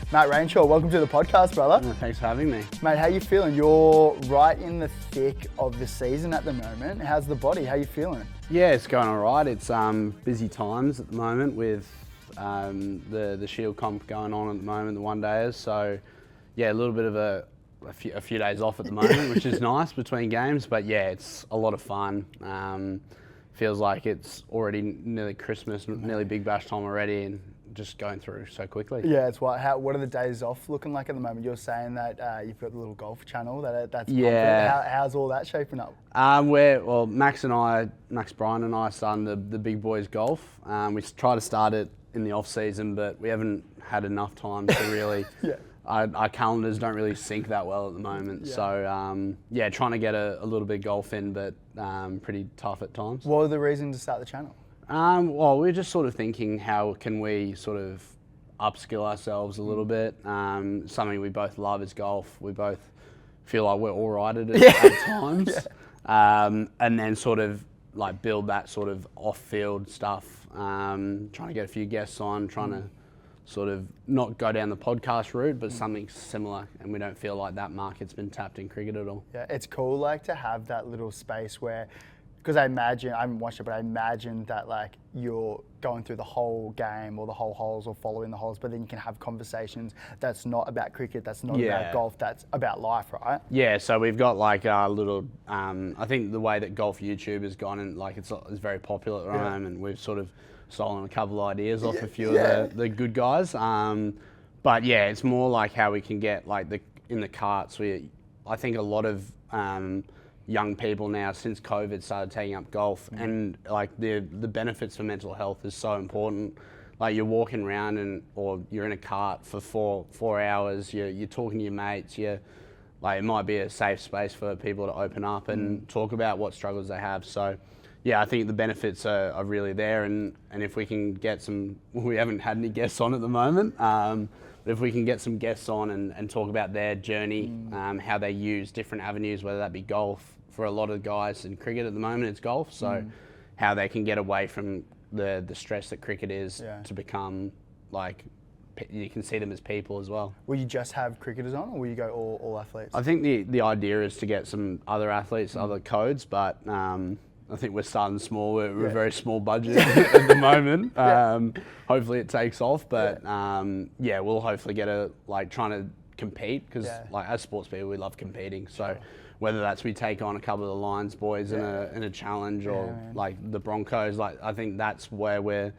Matt Renshaw, welcome to the podcast, brother. Thanks for having me. Mate, how you feeling? You're right in the thick of the season at the moment. How's the body? How you feeling? Yeah, it's going all right. It's busy times at the moment with the Shield comp going on at the moment, the one-dayers. So, yeah, a little bit of a few days off at the moment, which is nice between games. But, yeah, it's a lot of fun. Feels like it's already nearly Christmas, nearly Big Bash time already, and just going through so quickly. Yeah, it's what are the days off looking like at the moment? You're saying that you've got the little golf channel that's how's all that shaping up? Max Bryan and I started the big boys golf. We try to start it in the off season, but we haven't had enough time to really. Our calendars don't really sync that well at the moment. Yeah. So trying to get a little bit of golf in, but pretty tough at times. What were the reasons to start the channel? We're just sort of thinking how can we sort of upskill ourselves a little bit. Something we both love is golf. We both feel like we're all right at it at times. And then sort of like build that sort of off-field stuff. Trying to get a few guests on, trying to sort of not go down the podcast route, but something similar. And we don't feel like that market's been tapped in cricket at all. Yeah, it's cool like to have that little space where, because I haven't watched it, but I imagine that like you're going through the whole game or the whole holes or following the holes, but then you can have conversations that's not about cricket, that's not about golf, that's about life, right? Yeah, so we've got like a little, I think the way that golf YouTube has gone and like it's very popular at the moment, and we've sort of stolen a couple of ideas off a few of the good guys. But yeah, it's more like how we can get like in the carts. I think a lot of young people now since COVID started taking up golf, and like the benefits for mental health is so important. Like you're walking around or you're in a cart for four hours, you're talking to your mates, like it might be a safe space for people to open up and talk about what struggles they have. So yeah, I think the benefits are really there, and if we can get we haven't had any guests on at the moment, but if we can get some guests on and talk about their journey, how they use different avenues, whether that be golf. For a lot of guys in cricket at the moment, it's golf. So how they can get away from the stress that cricket is to become like, you can see them as people as well. Will you just have cricketers on, or will you go all athletes? I think the idea is to get some other athletes, other codes, but I think we're starting small. We're a very small budget at the moment. Hopefully it takes off, but we'll hopefully get trying to compete, because like as sports people, we love competing. So whether that's we take on a couple of the Lions boys in a challenge, or like the Broncos, like I think that's where we're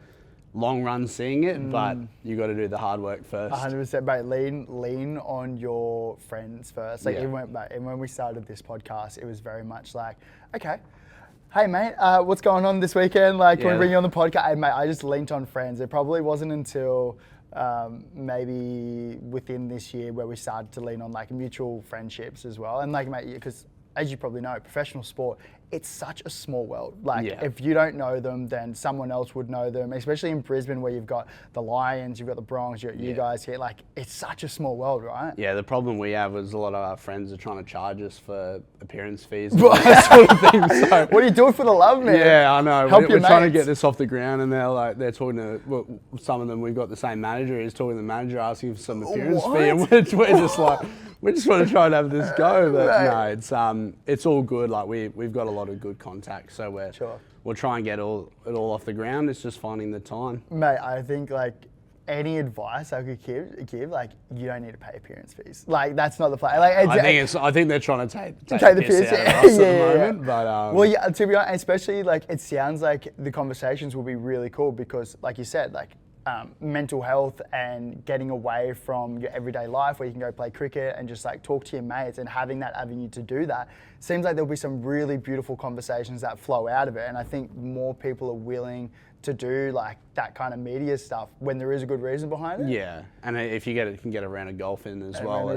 long run seeing it, but you got to do the hard work first. 100%, mate. Lean on your friends first. Like even when we started this podcast, it was very much like, okay, hey mate, what's going on this weekend? Like, can we bring you on the podcast? And mate, I just leaned on friends. It probably wasn't until maybe within this year where we started to lean on like mutual friendships as well. And like, mate, because as you probably know, professional sport, it's such a small world. Like if you don't know them, then someone else would know them, especially in Brisbane where you've got the Lions, you've got the Bronx, you guys here. Like it's such a small world, right? Yeah, the problem we have is a lot of our friends are trying to charge us for appearance fees and that sort of thing. So, what are you doing for the love, man? Yeah, I know. We're trying to get this off the ground, and they're talking to some of them. We've got the same manager. He's talking to the manager asking for some appearance fee, and we're just like, we just want to try and have this go. But no, it's all good. Like we've got a lot of good contacts. So we'll try and get it all off the ground. It's just finding the time. Mate, I think like any advice I could give, like you don't need to pay appearance fees. Like that's not the play. Like I think they're trying to take the piss out of us at the moment. But to be honest, especially like it sounds like the conversations will be really cool because, like you said, like mental health and getting away from your everyday life where you can go play cricket and just like talk to your mates and having that avenue to do that, seems like there'll be some really beautiful conversations that flow out of it. And I think more people are willing to do like that kind of media stuff when there is a good reason behind it. Yeah, and if you can get a round of golf in as well.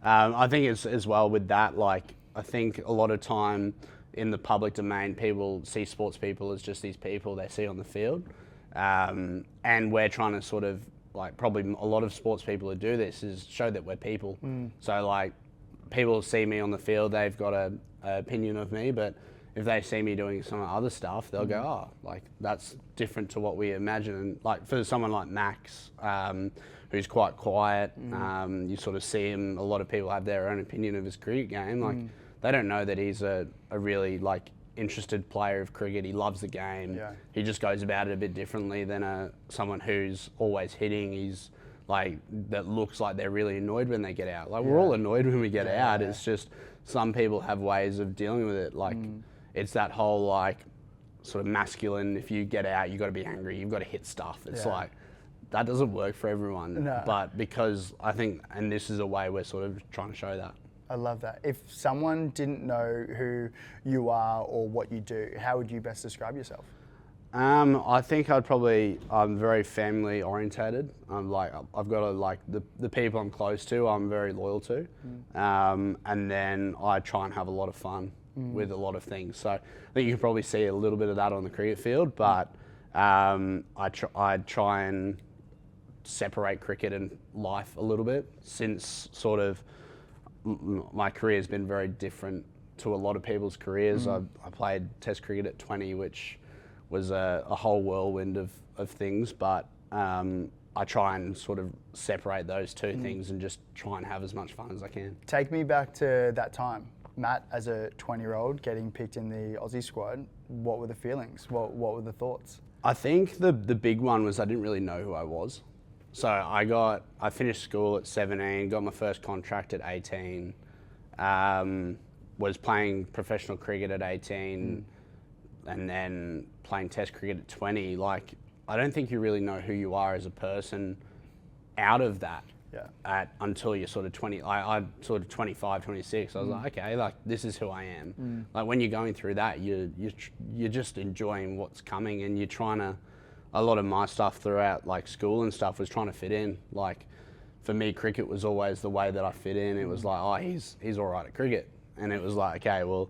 I think it's as well with that, like I think a lot of time in the public domain, people see sports people as just these people they see on the field. And we're trying to sort of like, probably a lot of sports people who do this is show that we're people. So like people see me on the field, they've got an opinion of me, but if they see me doing some other stuff, they'll go, oh, like that's different to what we imagine. And like for someone like Max, who's quite quiet. You sort of see him, a lot of people have their own opinion of his cricket game. Like, they don't know that he's a really, like, interested player of cricket. He loves the game. Yeah. He just goes about it a bit differently than someone who's always hitting. He's, like, that looks like they're really annoyed when they get out. Like, we're all annoyed when we get out. It's just some people have ways of dealing with it. Like, it's that whole, like, sort of masculine, if you get out, you've got to be angry, you've got to hit stuff. It's like, that doesn't work for everyone. No. But because I think, and this is a way we're sort of trying to show that. I love that. If someone didn't know who you are or what you do, how would you best describe yourself? I think I'm very family orientated. I'm like, I've got the people I'm close to, I'm very loyal to. And then I try and have a lot of fun with a lot of things. So I think you can probably see a little bit of that on the cricket field, but I try and separate cricket and life a little bit, since sort of my career has been very different to a lot of people's careers. I played Test cricket at 20, which was a whole whirlwind of things, but I try and sort of separate those two things and just try and have as much fun as I can. Take me back to that time. Matt, as a 20-year-old, getting picked in the Aussie squad, what were the feelings? What were the thoughts? I think the big one was I didn't really know who I was. So I finished school at 17, got my first contract at 18, was playing professional cricket at 18, and then playing Test cricket at 20. Like, I don't think you really know who you are as a person out of that until you're sort of 20. I sort of 25, 26. I was like, okay, like, this is who I am. Like, when you're going through that, you're just enjoying what's coming, and you're trying to. A lot of my stuff throughout, like, school and stuff was trying to fit in. Like, for me, cricket was always the way that I fit in. It was like, oh, he's all right at cricket. And it was like, okay, well,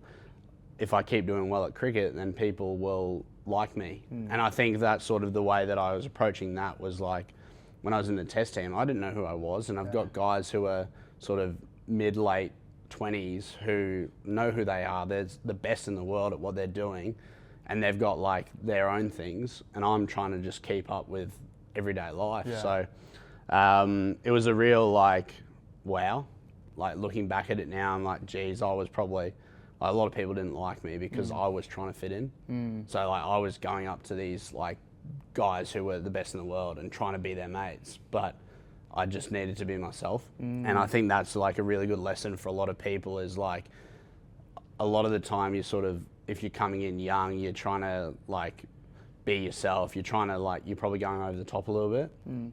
if I keep doing well at cricket, then people will like me. And I think that's sort of the way that I was approaching that, was like, when I was in the Test team, I didn't know who I was. And I've got guys who are sort of mid-late 20s who know who they are. They're the best in the world at what they're doing. And they've got, like, their own things, and I'm trying to just keep up with everyday life. So it was a real, like, wow. Like, looking back at it now, I'm like, geez, I was probably, like, a lot of people didn't like me because I was trying to fit in. So, like, I was going up to these, like, guys who were the best in the world and trying to be their mates, but I just needed to be myself. And I think that's, like, a really good lesson for a lot of people, is, like, a lot of the time you sort of, if you're coming in young, you're trying to, like, be yourself. You're trying to, like, you're probably going over the top a little bit.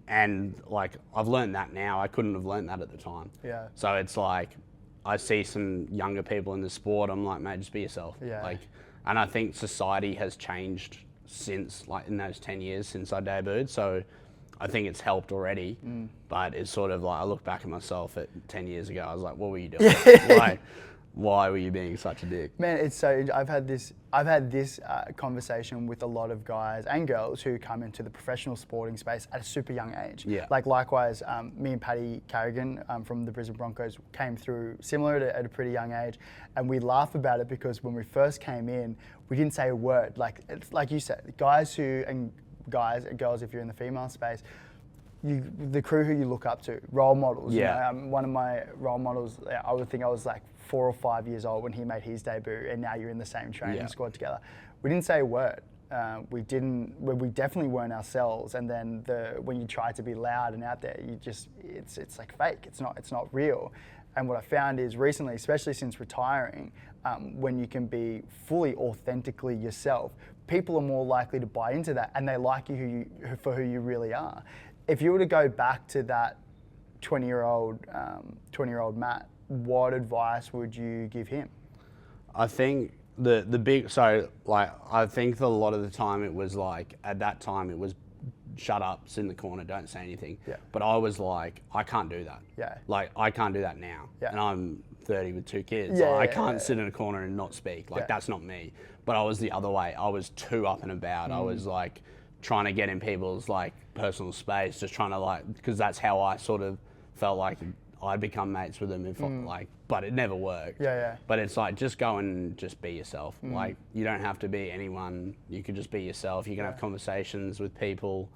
And, like, I've learned that now. I couldn't have learned that at the time. Yeah. So it's like, I see some younger people in the sport, I'm like, mate, just be yourself. Yeah. Like, and I think society has changed since, like, in those 10 years since I debuted. So I think it's helped already. But it's sort of like, I look back at myself at 10 years ago, I was like, what were you doing? Like, why were you being such a dick? Man, it's so. I've had this conversation with a lot of guys and girls who come into the professional sporting space at a super young age. Yeah. Like, likewise, me and Paddy Carrigan from the Brisbane Broncos came through similar at a pretty young age, and we laugh about it because when we first came in, we didn't say a word. Like, it's like you said, guys and girls, if you're in the female space. The crew who you look up to, role models. Yeah. You know, one of my role models, I would think I was like 4 or 5 years old when he made his debut, and now you're in the same training squad together. We didn't say a word. We definitely weren't ourselves. And then when you try to be loud and out there, it's like fake. It's not real. And what I found is recently, especially since retiring, when you can be fully authentically yourself, people are more likely to buy into that, and they like you for who you really are. If you were to go back to that 20-year-old Matt, what advice would you give him? I think I think a lot of the time it was like, at that time it was, shut up, sit in the corner, don't say anything. Yeah. But I was like, I can't do that. Yeah. Like, I can't do that now. Yeah. And I'm 30 with 2 kids. Yeah, I can't sit in a corner and not speak. Like, Yeah. that's not me. But I was the other way. I was too up and about. I was like trying to get in people's, like, personal space, just trying to, like, because that's how I sort of felt like I'd become mates with them if but it never worked. Yeah. But it's like, just go and just be yourself. Like, you don't have to be anyone. You can just be yourself. You can have conversations with people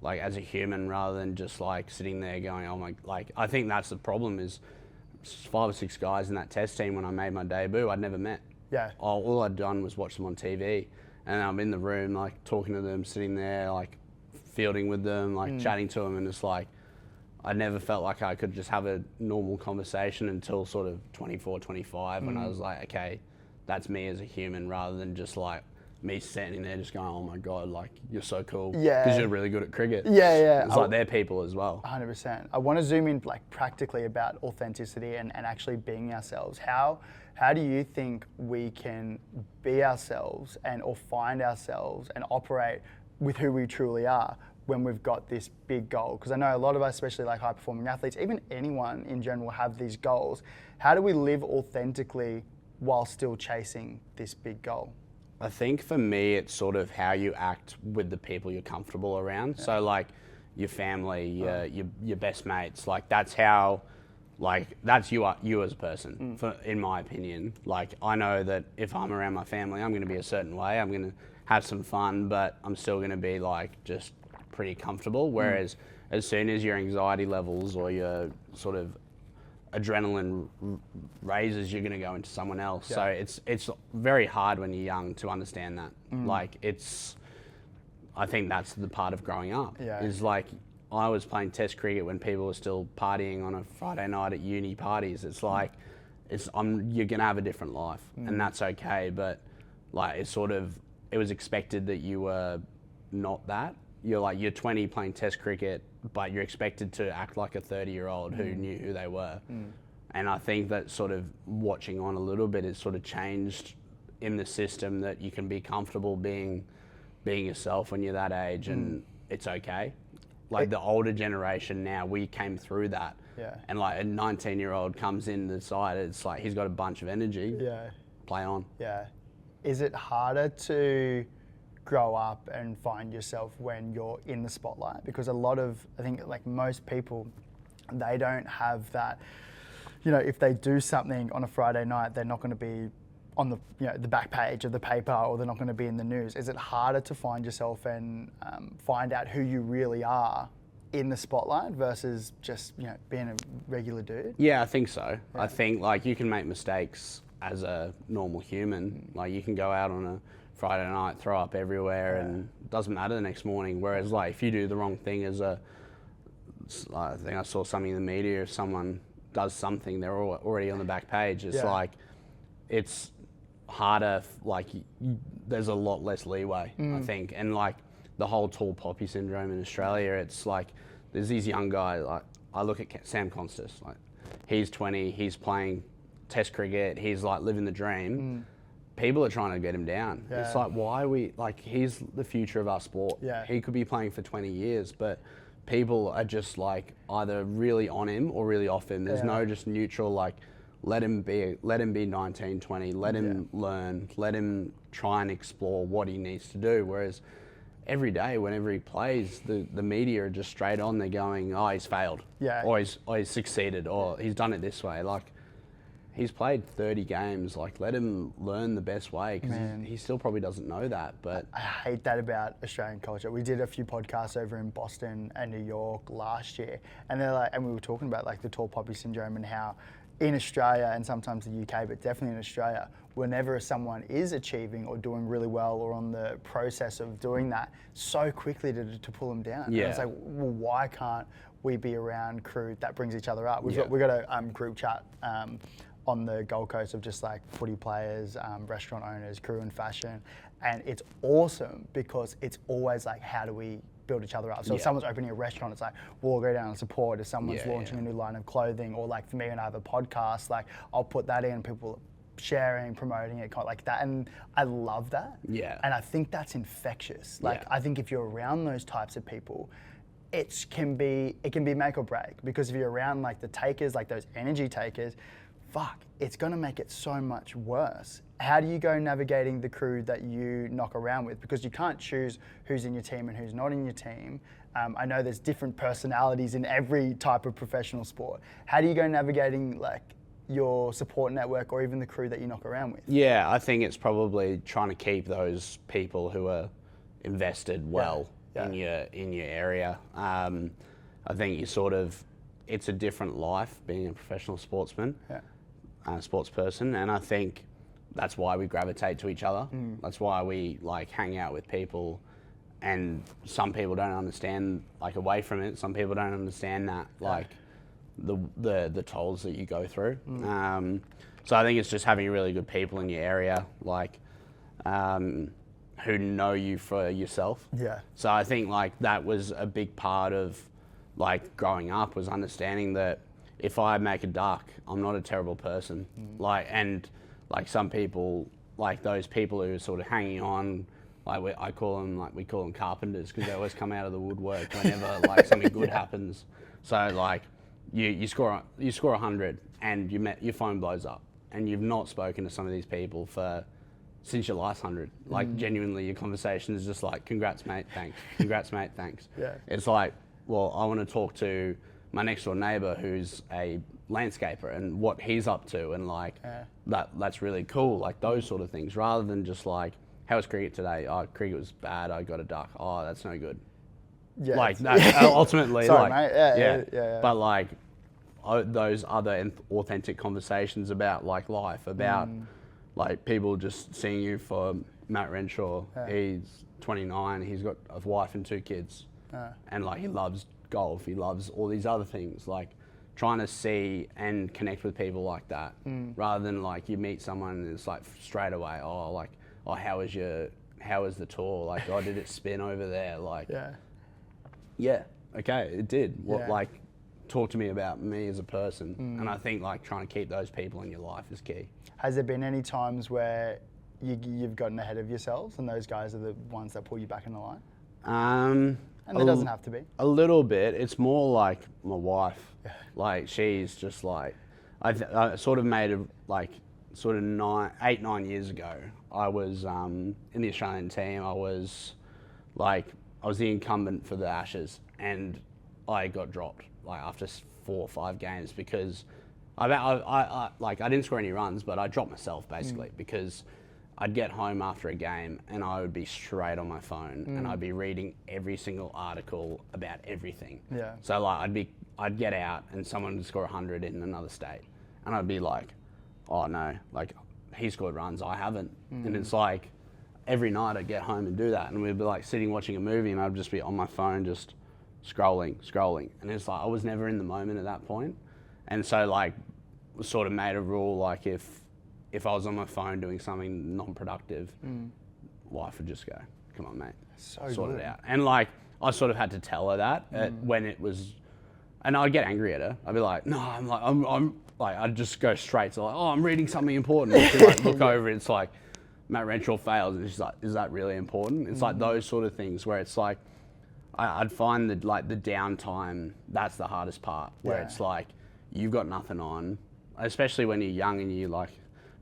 like as a human rather than just like sitting there going, oh my, like I think that's the problem is 5 or 6 guys in that test team when I made my debut I'd never met. Yeah. All I'd done was watch them on TV, and I'm in the room like talking to them, sitting there like fielding with them, like chatting to them, and it's like I never felt like I could just have a normal conversation until sort of 24, 25 when I was like, okay, that's me as a human rather than just like me standing there just going, oh my God, like you're so cool because you're really good at cricket. Yeah. It's like they're people as well. 100%. I want to zoom in like practically about authenticity and actually being ourselves. How do you think we can be ourselves or find ourselves and operate with who we truly are when we've got this big goal? Because I know a lot of us, especially like high performing athletes, even anyone in general, have these goals. How do we live authentically while still chasing this big goal? I think for me, it's sort of how you act with the people you're comfortable around. Yeah. So like your family, your best mates, like that's how, like that's you as a person, in my opinion. Like I know that if I'm around my family, I'm going to be a certain way. I'm going to have some fun, but I'm still going to be like just pretty comfortable. Whereas as soon as your anxiety levels or your sort of adrenaline raises, you're going to go into someone else. So it's very hard when you're young to understand that. Like I think that's the part of growing up. Is like I was playing test cricket when people were still partying on a Friday night at uni parties. It's like you're going to have a different life, and that's okay. But like it was expected that you were not that. You're 20 playing test cricket, but you're expected to act like a 30-year-old who knew who they were. And I think that sort of watching on a little bit has sort of changed in the system that you can be comfortable being yourself when you're that age, and it's okay. Like the older generation now, we came through that. And like a 19-year-old comes in the side, it's like he's got a bunch of energy. Play on. Is it harder to grow up and find yourself when you're in the spotlight? Because I think like most people, they don't have that, if they do something on a Friday night, they're not going to be on the back page of the paper, or they're not going to be in the news. Is it harder to find yourself and find out who you really are in the spotlight versus just being a regular dude? Yeah, I think so. I think like you can make mistakes as a normal human. Like you can go out on a Friday night, throw up everywhere, and it doesn't matter the next morning. Whereas like if you do the wrong thing I think I saw something in the media, if someone does something, they're already on the back page. It's like, it's harder, like there's a lot less leeway, I think. And like the whole tall poppy syndrome in Australia, it's like, there's these young guys, like I look at Sam Konstas, like he's 20, he's playing test cricket, he's like living the dream. People are trying to get him down. It's like, why are we, like he's the future of our sport. He could be playing for 20 years, but people are just like either really on him or really off him. There's no just neutral, like let him be 19, 20, let him learn, let him try and explore what he needs to do. Whereas every day, whenever he plays, the media are just straight on. They're going, oh, he's failed, or he's succeeded, or he's done it this way. Like he's played 30 games. Like let him learn the best way, because he still probably doesn't know that. But I hate that about Australian culture. We did a few podcasts over in Boston and New York last year, and we were talking about like the tall poppy syndrome and how in Australia and sometimes the UK, but definitely in Australia, whenever someone is achieving or doing really well or on the process of doing that, so quickly to pull them down. And it's like, well, why can't we be around crew that brings each other up? We've got a group chat on the Gold Coast of just like footy players, restaurant owners, crew and fashion. And it's awesome because it's always like, how do we build each other up? So if someone's opening a restaurant, it's like, we'll go down and support. If someone's launching a new line of clothing, or like for me when I have a podcast, like I'll put that in, people sharing, promoting it, kind of like that. And I love that. And I think that's infectious. Like I think if you're around those types of people, it can be make or break, because if you're around like the takers, like those energy takers, it's going to make it so much worse. How do you go navigating the crew that you knock around with? Because you can't choose who's in your team and who's not in your team. I know there's different personalities in every type of professional sport. How do you go navigating like your support network or even the crew that you knock around with? Yeah, I think it's probably trying to keep those people who are invested well. in your area. I think it's a different life being a professional sportsman, sports person, and I think that's why we gravitate to each other. That's why we like hang out with people, and some people don't understand like away from it. Some people don't understand that like the tolls that you go through. So I think it's just having really good people in your area, like who know you for yourself. Yeah. So I think like that was a big part of like growing up, was understanding that if I make a duck, I'm not a terrible person. Like, and like some people, like those people who are sort of hanging on, like we call them carpenters, because they always come out of the woodwork whenever like something good happens. So like you score 100 and your phone blows up and you've not spoken to some of these people since your last 100. Like genuinely your conversation is just like, congrats mate, thanks. Congrats mate, thanks. Yeah. It's like, well, I want to talk to my next door neighbour who's a landscaper and what he's up to, and like that's really cool, like those sort of things, rather than just like, how was cricket today? Oh, cricket was bad, I got a duck. Oh, that's no good. Yeah, like that ultimately. Sorry, like, mate. Yeah. But like those other authentic conversations about like life, about like people just seeing you for Matt Renshaw. He's 29, he's got a wife and 2 kids. And like he loves golf, he loves all these other things, like trying to see and connect with people like that, rather than like you meet someone and it's like straight away, how was the tour, like, oh, did it spin over there, like okay, it did, like talk to me about me as a person. And I think like trying to keep those people in your life is key. Has there been any times where you've gotten ahead of yourselves and those guys are the ones that pull you back in the line? And it doesn't have to be. A little bit. It's more like my wife. Like she's just like, I sort of made it like sort of 8-9 years ago. I was in the Australian team. I was the incumbent for the Ashes, and I got dropped like after 4 or 5 games because I didn't score any runs, but I dropped myself basically because I'd get home after a game and I would be straight on my phone and I'd be reading every single article about everything. Yeah. So like I'd get out and someone would score 100 in another state and I'd be like, oh no, like he scored runs, I haven't. And it's like every night I'd get home and do that, and we'd be like sitting watching a movie and I'd just be on my phone just scrolling. And it's like I was never in the moment at that point. And so like sort of made a rule, like if I was on my phone doing something non-productive, wife would just go, come on, mate, sort it out. And like, I sort of had to tell her that when it was, and I'd get angry at her. I'd be like, no, I'm like, I'd just go straight to like, oh, I'm reading something important. And she'd like look over, it's like, Matt Renshaw fails. And she's like, is that really important? It's like those sort of things where it's like, I'd find that like the downtime, that's the hardest part, where it's like, you've got nothing on, especially when you're young and you like,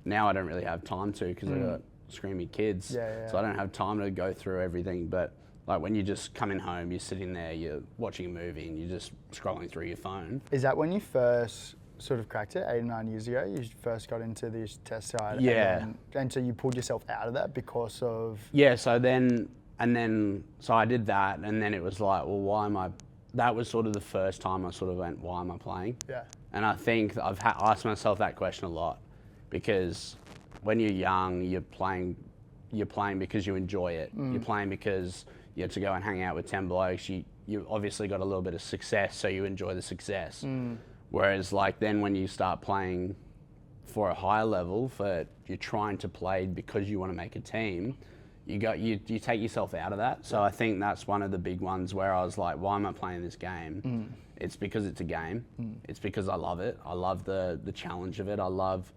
now I don't really have time to because I've got screaming kids, so I don't have time to go through everything. But like when you're just coming home, you're sitting there, you're watching a movie and you're just scrolling through your phone. Is that when you first sort of cracked it, 8 or 9 years ago? You first got into the test side? Yeah. And so you pulled yourself out of that because of... Yeah, so I did that, and then it was like, well, that was sort of the first time I sort of went, why am I playing? Yeah. And I think I've asked myself that question a lot. Because when you're young, you're playing because you enjoy it. You're playing because you have to go and hang out with 10 blokes. You obviously got a little bit of success, so you enjoy the success. Whereas like then when you start playing for a higher level, you're trying to play because you want to make a team, you take yourself out of that. So I think that's one of the big ones where I was like, why am I playing this game? It's because it's a game. It's because I love it. I love the challenge of it. I love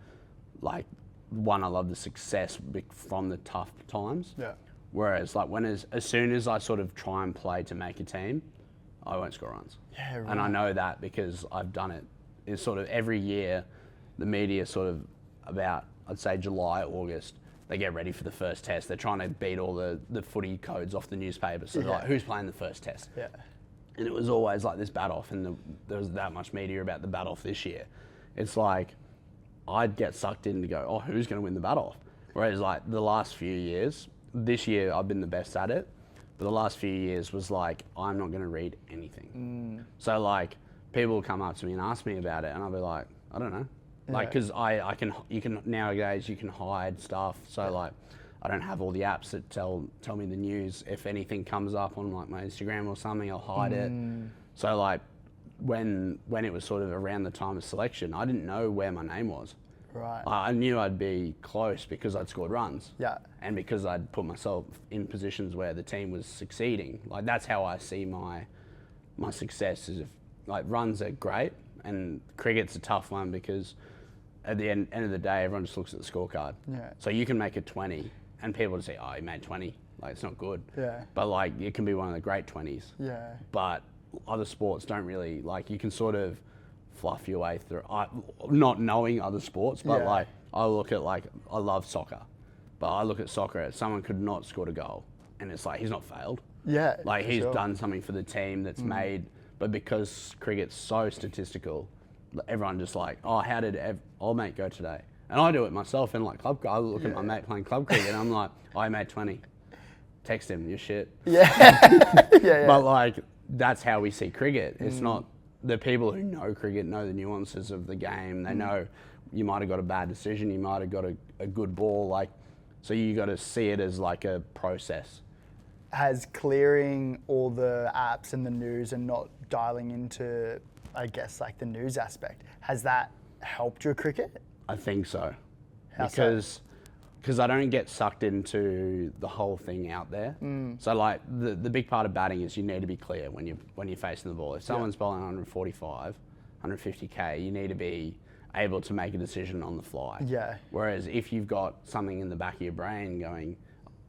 the success from the tough times. Yeah. Whereas like as soon as I sort of try and play to make a team, I won't score runs. Yeah, right. And I know that because I've done it. It's sort of every year, the media sort of about, I'd say July, August, they get ready for the first test. They're trying to beat all the footy codes off the newspaper. So they're like, who's playing the first test? Yeah. And it was always like this bat-off, and there was that much media about the bat-off this year. It's like, I'd get sucked in to go, oh, who's going to win the bat-off? Whereas like the last few years, this year I've been the best at it, But the last few years was like, I'm not going to read anything. So like, people will come up to me and ask me about it, and I'll be like, I don't know. Like, because you can nowadays you can hide stuff. So like, I don't have all the apps that tell me the news. If anything comes up on like my Instagram or something, I'll hide it. So like, when it was sort of around the time of selection, I didn't know where my name was. Right. I knew I'd be close because I'd scored runs. Yeah. And because I'd put myself in positions where the team was succeeding. Like, that's how I see my success. Is if, like, runs are great, and cricket's a tough one because at the end of the day, everyone just looks at the scorecard. Yeah. So you can make a 20 and people will say, oh, you made 20. Like, it's not good. Yeah. But like, it can be one of the great 20s. Yeah. But other sports don't really, like, you can sort of fluff your way through. Not knowing other sports, but like, I look at, like, I love soccer, but I look at soccer, someone could not score a goal, and it's like, he's not failed. Yeah. Like, he's done something for the team that's made, but because cricket's so statistical, everyone just like, oh, how did old mate go today? And I do it myself in like club. I look at my mate playing club cricket, and I'm like, oh, I made 20. Text him, you're shit. Yeah. yeah. But like, that's how we see cricket. It's not the people who know cricket know the nuances of the game. They know you might have got a bad decision, you might have got a good ball. Like, so you got to see it as like a process. Has clearing all the apps and the news and not dialing into, I guess, like the news aspect, has that helped your cricket? I think so. How because I don't get sucked into the whole thing out there. So like, the big part of batting is you need to be clear when you're facing the ball. If someone's bowling 145, 150k, you need to be able to make a decision on the fly. Yeah. Whereas if you've got something in the back of your brain going,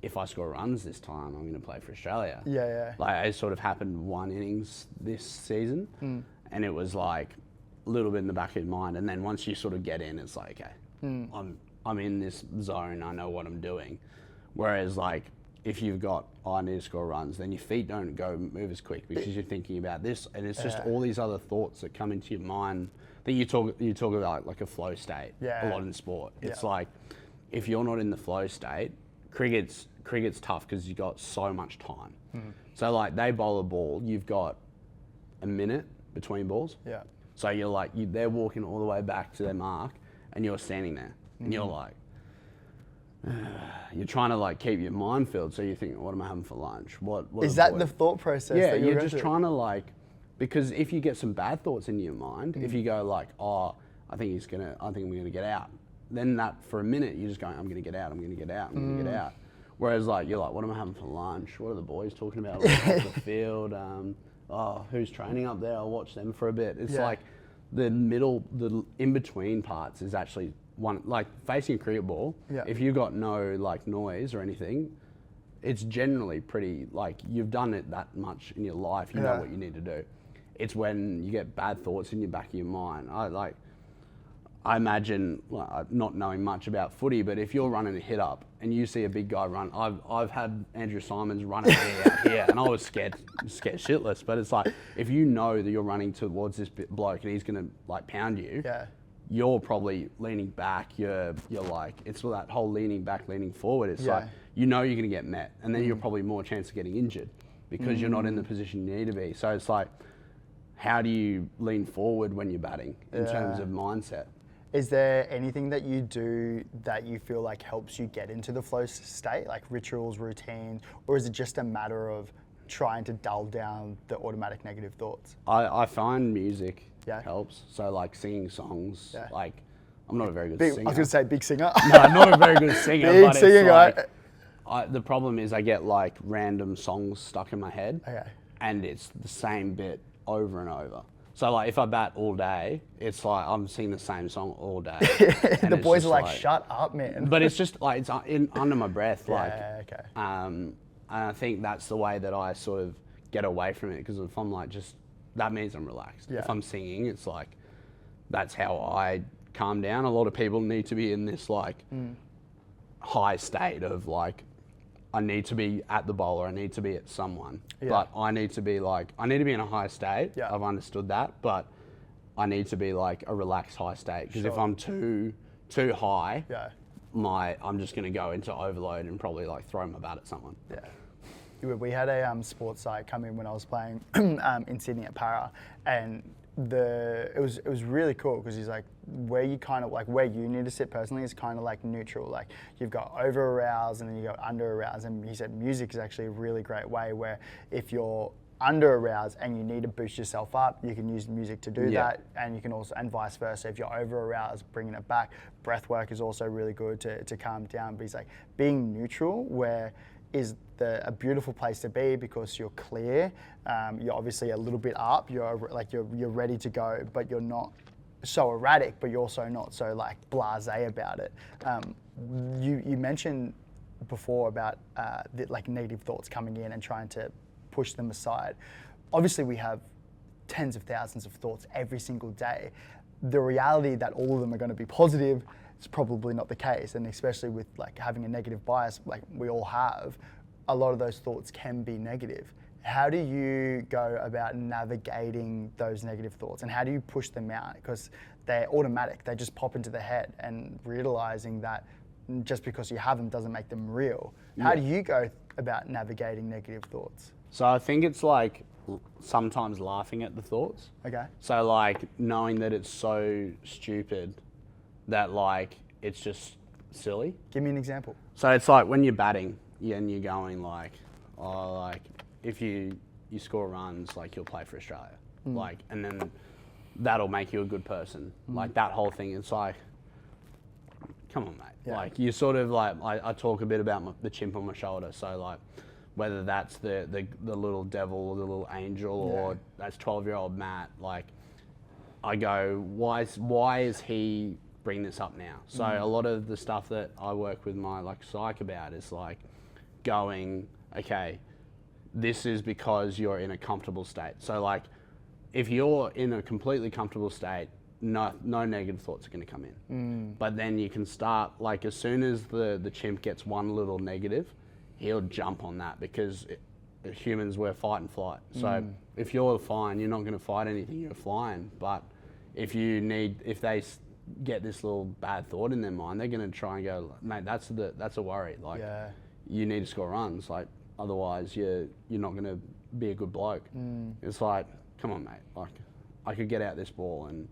if I score runs this time, I'm going to play for Australia. Yeah. Like, it sort of happened one innings this season, and it was like a little bit in the back of your mind. And then once you sort of get in, it's like, okay, I'm in this zone, I know what I'm doing. Whereas like, if you've got, oh, I need to score runs, then your feet don't move as quick because you're thinking about this, and it's just all these other thoughts that come into your mind that you talk about like a flow state a lot in sport. It's like, if you're not in the flow state, cricket's tough because you've got so much time. So like, they bowl a ball, you've got a minute between balls. Yeah. So you're like, they're walking all the way back to their mark, and you're standing there, and you're like, you're trying to like keep your mind filled. So you think, what am I having for lunch? What is that the thought process? Yeah, that you're just trying to like, because if you get some bad thoughts in your mind, if you go like, oh, I think I'm gonna get out, then that for a minute you're just going, I'm gonna get out, I'm gonna get out, I'm gonna get out. Whereas like, you're like, what am I having for lunch? What are the boys talking about off the field? Oh, who's training up there? I'll watch them for a bit. It's like the in-between parts is actually one, like facing a cricket ball, if you've got no like noise or anything, it's generally pretty, like, you've done it that much in your life, you know what you need to do. It's when you get bad thoughts in your back of your mind. I imagine, well, not knowing much about footy, but if you're running a hit up and you see a big guy run, I've had Andrew Simons running out here, and I was scared shitless. But it's like, if you know that you're running towards this bloke and he's gonna like pound you, you're probably leaning back. You're like, it's that whole leaning back, leaning forward. It's like, you know you're gonna get met, and then you're probably more chance of getting injured because you're not in the position you need to be. So it's like, how do you lean forward when you're batting in terms of mindset? Is there anything that you do that you feel like helps you get into the flow state, like rituals, routines, or is it just a matter of trying to dull down the automatic negative thoughts? I find music helps. So like singing songs, like, I'm not a very good singer. I was going to say big singer. No, I'm not a very good singer. Big but singer it's guy. The problem is I get like random songs stuck in my head, and it's the same bit over and over. So like, if I bat all day, it's like I'm singing the same song all day. The boys are like, shut up, man. But it's just like, it's under my breath. Like, okay. And I think that's the way that I sort of get away from it, because if I'm like, that means I'm relaxed. If I'm singing, it's like, that's how I calm down. A lot of people need to be in this like high state of like, I need to be at the bowler, I need to be at someone. But I need to be in a high state. I've understood that, but I need to be like a relaxed high state, because if I'm too high, I'm just going to go into overload and probably like throw my bat at someone. We had a sports psych come in when I was playing in Sydney at Para, and it was really cool because he's like, where you kind of like where you need to sit personally is kind of like neutral. Like you've got over aroused and then you got under aroused, and he said music is actually a really great way where if you're under aroused and you need to boost yourself up, you can use music to do that, and you can also, and vice versa, if you're over aroused, bringing it back. Breath work is also really good to calm down. But he's like, being neutral where is a beautiful place to be because you're clear, you're obviously a little bit up, you're ready to go, but you're not so erratic, but you're also not so like blasé about it. You mentioned before about like negative thoughts coming in and trying to push them aside. Obviously we have tens of thousands of thoughts every single day. The reality that all of them are going to be positive is probably not the case, and especially with like having a negative bias like we all have, a lot of those thoughts can be negative. How do you go about navigating those negative thoughts, and how do you push them out? Because they're automatic, they just pop into the head, and realizing that just because you have them doesn't make them real. How do you go about navigating negative thoughts? So I think it's like sometimes laughing at the thoughts. Okay. So like knowing that it's so stupid that like it's just silly. Give me an example. So it's like when you're batting and you're going like, oh, like if you score runs, like you'll play for Australia. Like, and then that'll make you a good person. Like that whole thing, it's like, come on, mate. Yeah. Like you sort of like, I talk a bit about the chimp on my shoulder. So like, whether that's the little devil or the little angel or that's 12-year-old Matt, like I go, why is he bringing this up now? So a lot of the stuff that I work with my like psych about is like going, okay, this is because you're in a comfortable state. So like if you're in a completely comfortable state, no negative thoughts are going to come in. But then you can start, like as soon as the chimp gets one little negative, he'll jump on that because humans, we're fight and flight. So if you're fine, you're not going to fight anything, you're flying. But if they get this little bad thought in their mind, they're going to try and go, mate, that's a worry. Like you need to score runs. Like otherwise you're not going to be a good bloke. It's like, come on, mate. Like I could get out this ball and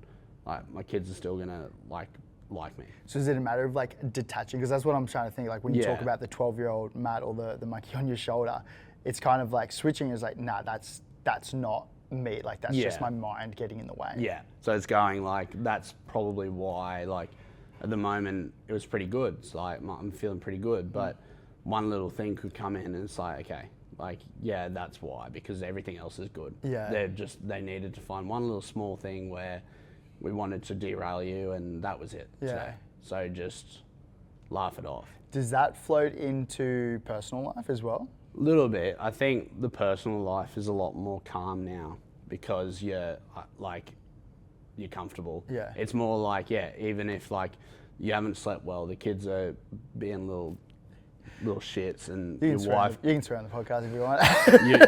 like my kids are still going to like me. So is it a matter of like detaching? Because that's what I'm trying to think. Like when you talk about the 12-year-old Matt or the monkey on your shoulder, it's kind of like switching is like, nah, that's not me. Like that's just my mind getting in the way. Yeah. So it's going like, that's probably why like at the moment it was pretty good. It's like I'm feeling pretty good, but one little thing could come in and it's like, okay, like, yeah, that's why, because everything else is good. Yeah. They needed to find one little small thing where we wanted to derail you, and that was it today. So just laugh it off. Does that float into personal life as well? A little bit. I think the personal life is a lot more calm now because you're comfortable. Yeah. It's more like, even if like you haven't slept well, the kids are being little shits, and your wife. You can swear on the podcast if you want.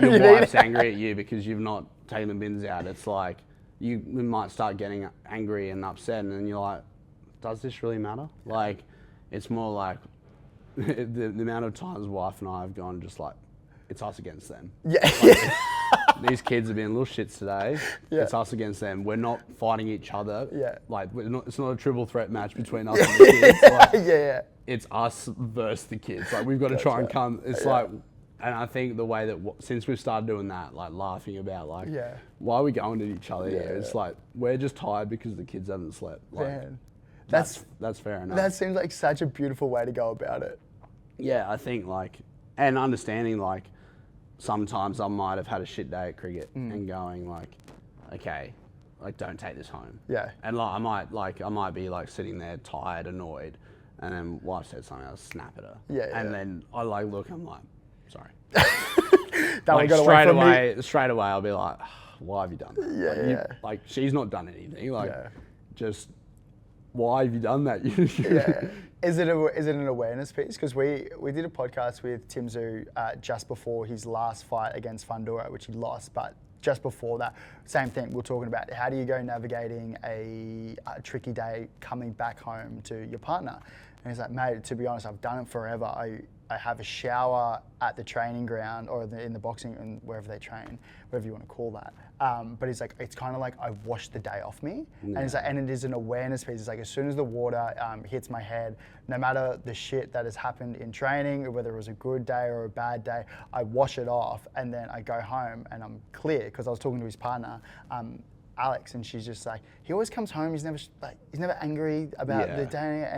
Your wife's angry at you because you've not taken the bins out. It's like, you might start getting angry and upset, and then you're like, does this really matter? Like, it's more like the amount of times wife and I have gone just like, it's us against them. Yeah. Like, these kids are being little shits today. Yeah. It's us against them. We're not fighting each other. Yeah. Like, it's not a triple threat match between us and the kids. Like, it's us versus the kids. Like, we've got to try and come. It's like, and I think the way that since we've started doing that, like laughing about like, why are we going at each other? It's like, we're just tired because the kids haven't slept. Like, man, that's fair enough. That seems like such a beautiful way to go about it. Yeah, I think like, and understanding like, sometimes I might have had a shit day at cricket and going like, okay, like don't take this home. Yeah. And like I might be like sitting there tired, annoyed, and then wife said something, I'll snap at her. And then I like look, I'm like, sorry. Like straight away, I'll be like, why have you done that? Like she's not done anything. Like, just why have you done that? Is it an awareness piece? Because we did a podcast with Tim Zhu just before his last fight against Fundora, which he lost, but just before that, same thing. We're talking about how do you go navigating a tricky day coming back home to your partner. And he's like, mate, to be honest, I've done it forever. I have a shower at the training ground or in the boxing and wherever they train, whatever you want to call that. But he's like, it's kind of like I washed the day off me. And he's like, and it is an awareness piece. It's like as soon as the water hits my head, no matter the shit that has happened in training, whether it was a good day or a bad day, I wash it off and then I go home and I'm clear. Because I was talking to his partner, Alex, and she's just like, he always comes home. He's never angry about the day,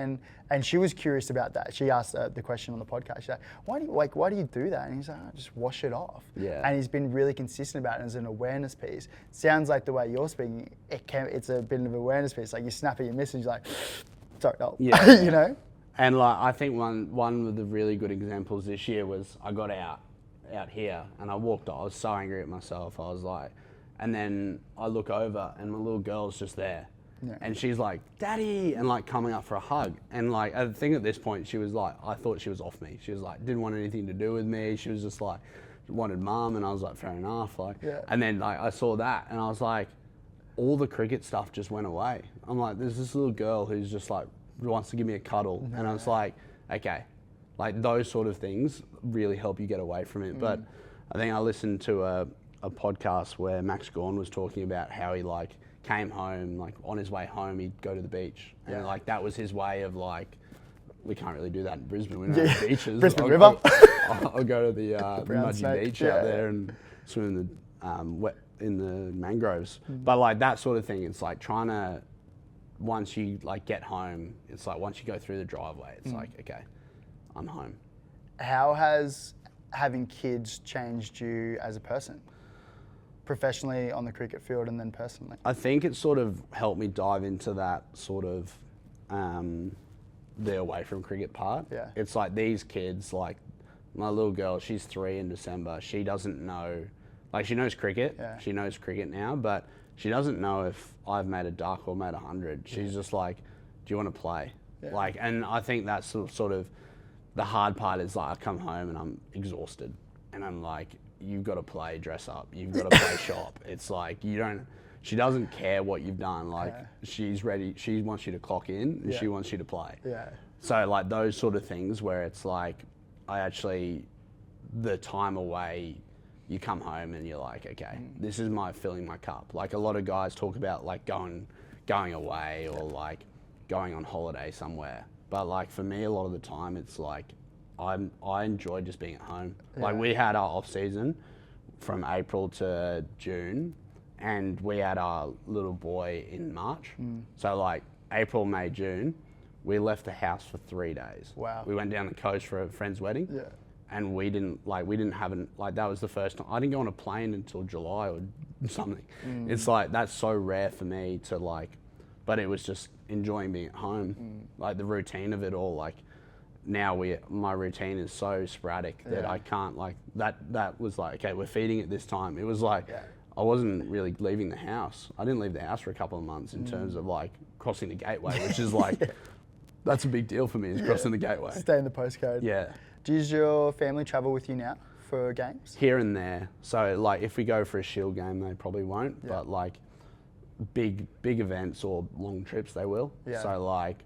and she was curious about that. She asked the question on the podcast. She's like, why do you do that? And he's like, I just wash it off. Yeah. And he's been really consistent about it as an awareness piece. Sounds like the way you're speaking, it's a bit of an awareness piece. Like you snap at your missus, like, sorry, no, you know. And like I think one of the really good examples this year was I got out here and I walked. I was so angry at myself. I was like. And then I look over and my little girl's just there. Yeah. And she's like, Daddy, and like coming up for a hug. And like, I think at this point she was like, I thought she was off me. She was like, didn't want anything to do with me. She was just like, wanted mum. And I was like, fair enough. Like, and then like I saw that and I was like, all the cricket stuff just went away. I'm like, there's this little girl who's just like, wants to give me a cuddle. And I was like, okay, like those sort of things really help you get away from it. But I think I listened to a podcast where Max Gawn was talking about how he like came home, like on his way home he'd go to the beach and like that was his way of like, we can't really do that in Brisbane, we don't have beaches. Brisbane River. I'll go to the muddy beach out there and swim in the mangroves. But like that sort of thing, it's like trying to, once you like get home, it's like once you go through the driveway, it's like, okay, I'm home. How has having kids changed you as a person? Professionally on the cricket field and then personally? I think it sort of helped me dive into that sort of the away from cricket part. Yeah. It's like these kids, like my little girl, she's 3 in December. She doesn't know, like she knows cricket. Yeah. She knows cricket now, but she doesn't know if I've made a duck or made 100. She's just like, do you want to play? Yeah. Like, and I think that's sort of the hard part is like I come home and I'm exhausted and I'm like, you've got to play dress up, you've got to play shop. It's like she doesn't care what you've done. Like she's ready, she wants you to clock in and she wants you to play. Yeah. So like those sort of things where it's like, the time away, you come home and you're like, okay, this is my filling my cup. Like a lot of guys talk about like going away or like going on holiday somewhere. But like for me, a lot of the time, it's like I enjoy just being at home. Yeah. Like we had our off season from April to June, and we had our little boy in March. So like April, May, June, we left the house for 3 days. Wow. We went down the coast for a friend's wedding. Yeah. And we didn't have that was the first time. I didn't go on a plane until July or something. It's like, that's so rare for me to like, but it was just enjoying being at home. Like the routine of it all, like now my routine is so sporadic that I can't like, that was like, okay, we're feeding it this time. It was like, I wasn't really leaving the house. I didn't leave the house for a couple of months in terms of like crossing the gateway, which is like, that's a big deal for me, is crossing the gateway. Stay in the postcode. Yeah. Does your family travel with you now for games? Here and there. So like if we go for a Shield game, they probably won't, but like big events or long trips, they will. Yeah. So like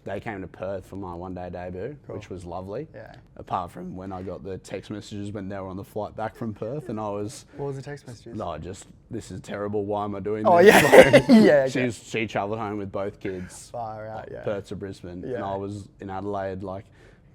they came to Perth for my one-day debut, which was lovely. Yeah. Apart from when I got the text messages when they were on the flight back from Perth, and I was... What was the text messages? No, just, this is terrible, why am I doing this? Oh, yeah. Like, yeah. Okay. She travelled home with both kids. Far out, yeah. Perth to Brisbane, and I was in Adelaide, like,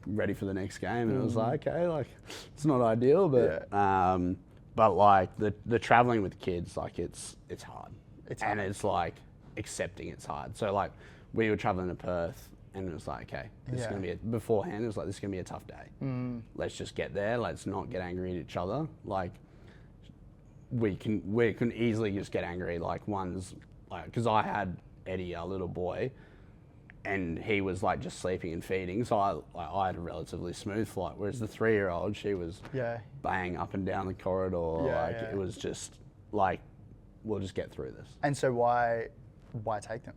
ready for the next game, and it was like, okay, like, it's not ideal, but like, the travelling with kids, like, it's hard. It's hard. And it's like, accepting it's hard. So, like, we were travelling to Perth, and it was like, okay, this is going to be, beforehand, it was like, this is going to be a tough day. Let's just get there. Let's not get angry at each other. Like, we can easily just get angry. Like, one's, like, because I had Eddie, our little boy, and he was like just sleeping and feeding. So I had a relatively smooth flight. Whereas the 3-year-old, she was banging up and down the corridor. It was just like, we'll just get through this. And so why take them?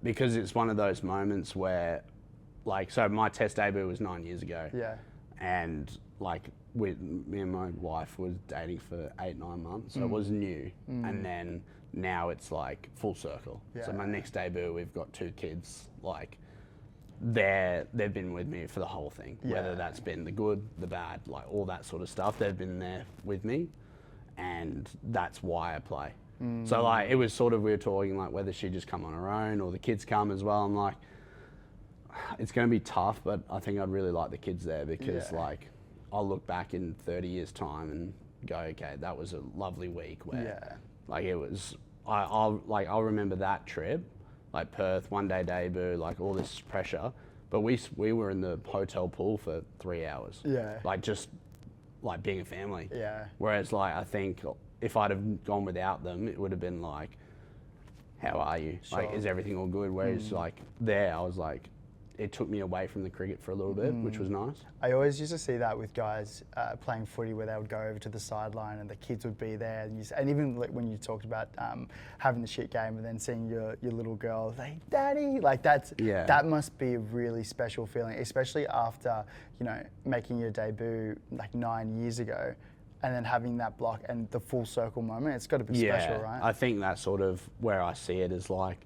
Because it's one of those moments where, like, so my test debut was 9 years ago. Yeah. And like, me and my wife was dating for 8-9 months, so it was new. And then now it's like full circle. Yeah. So my next debut, we've got 2 kids, like they've been with me for the whole thing, whether that's been the good, the bad, like all that sort of stuff. They've been there with me, and that's why I play. So like it was sort of, we were talking like whether she'd just come on her own or the kids come as well. I'm like, it's going to be tough, but I think I'd really like the kids there because like I'll look back in 30 years time and go, okay, that was a lovely week where like it was, I'll remember that trip, like Perth, 1 day debut, like all this pressure, but we were in the hotel pool for 3 hours. Like just like being a family. Whereas like, I think if I'd have gone without them, it would have been like, how are you? Like, is everything all good? Whereas like there, I was like, it took me away from the cricket for a little bit, which was nice. I always used to see that with guys playing footy where they would go over to the sideline and the kids would be there. And even like when you talked about having the shit game and then seeing your little girl, like, Daddy, like that must be a really special feeling, especially after, you know, making your debut like 9 years ago and then having that block and the full circle moment. It's got to be special, right? I think that's sort of where I see it is like,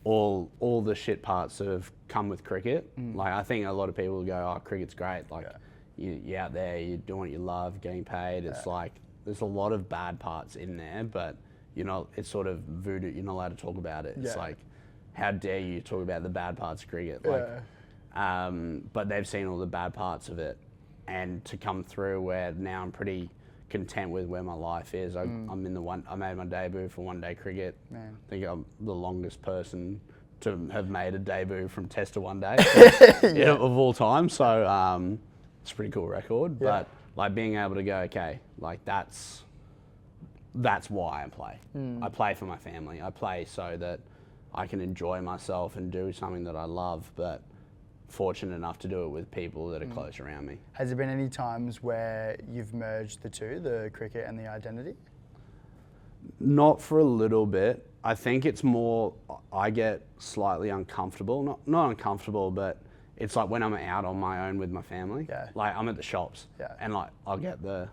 all the shit parts that have come with cricket. Like I think a lot of people go, oh, cricket's great. Like you're out there, you're doing what you love, getting paid. It's like, there's a lot of bad parts in there, but you know, it's sort of voodoo. You're not allowed to talk about it. It's like, how dare you talk about the bad parts of cricket? Like, but they've seen all the bad parts of it, and to come through where now I'm pretty content with where my life is. I made my debut for 1 day cricket. Man. I think I'm the longest person to have made a debut from Test to 1 day of all time. So it's a pretty cool record. But like being able to go, okay, like that's why I play. I play for my family. I play so that I can enjoy myself and do something that I love, but fortunate enough to do it with people that are close around me. Has there been any times where you've merged the two, the cricket and the identity? Not for a little bit. I think it's more, I get slightly uncomfortable. Not uncomfortable, but it's like when I'm out on my own with my family. Like I'm at the shops and like I'll get the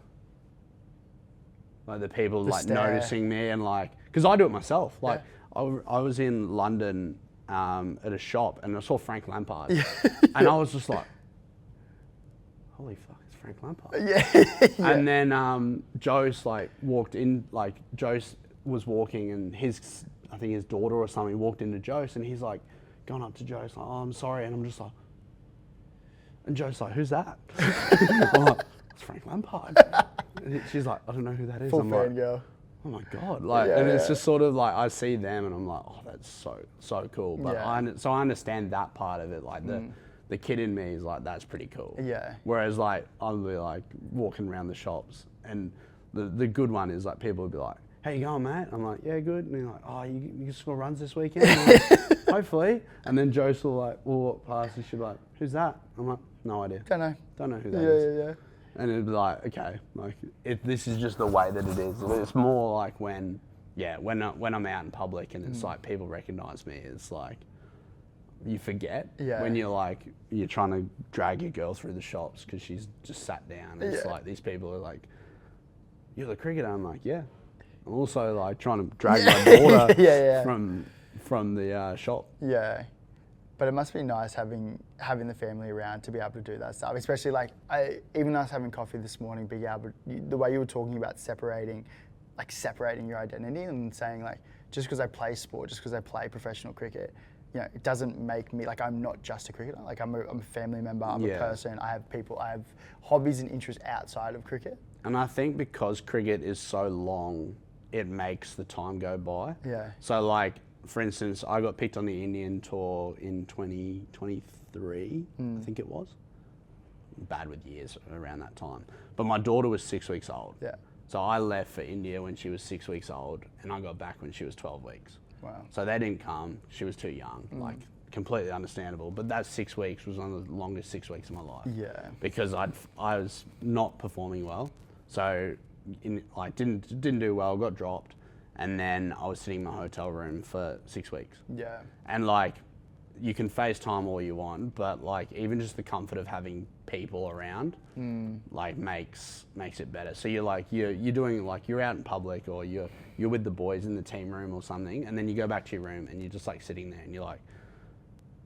people like noticing me and like, because I do it myself. Like I was in London at a shop and I saw Frank Lampard and I was just like, holy fuck, it's Frank Lampard. And then Jose like walked in, like Jose was walking and I think his daughter or something walked into Jose and he's like going up to Jose like, oh, I'm sorry. And I'm just like, and Jose's like, who's that? I'm like, it's Frank Lampard. And she's like, I don't know who that is. Full I'm fan like, girl. oh my God. Like, and it's just sort of like, I see them and I'm like, oh, that's so cool. But so I understand that part of it. Like the kid in me is like, that's pretty cool. Whereas like, I'll be like walking around the shops and the good one is like, people will be like, how you going, mate? I'm like, yeah, good. And they're like, oh, you score runs this weekend? I'm like, hopefully. And then Jose will like, well, walk past and she'll be like, who's that? I'm like, no idea. Don't know who that is. And it'd be like, okay, like this is just the way that it is. It's more like when I'm out in public and it's like people recognize me. It's like you forget when you're trying to drag your girl through the shops because she's just sat down. It's like these people are like, you're the cricketer. I'm like, yeah. I'm also like trying to drag my daughter from the shop. Yeah. But it must be nice having the family around to be able to do that stuff. Especially like even us having coffee this morning, being able the way you were talking about separating your identity and saying like, just because I play sport, just because I play professional cricket, you know, it doesn't make me like I'm not just a cricketer. Like I'm a family member. I'm a person. I have hobbies and interests outside of cricket. And I think because cricket is so long, it makes the time go by. So like, for instance, I got picked on the Indian tour in 2023, I think it was. Bad with years around that time. But my daughter was 6 weeks old. So I left for India when she was 6 weeks old and I got back when she was 12 weeks. Wow. So they didn't come. She was too young, like completely understandable. But that 6 weeks was one of the longest 6 weeks of my life. Because I was not performing well. So didn't do well, got dropped. And then I was sitting in my hotel room for 6 weeks. And like, you can FaceTime all you want, but like even just the comfort of having people around, like makes it better. So you're doing like, you're out in public or you're with the boys in the team room or something, and then you go back to your room and you're just like sitting there and you're like,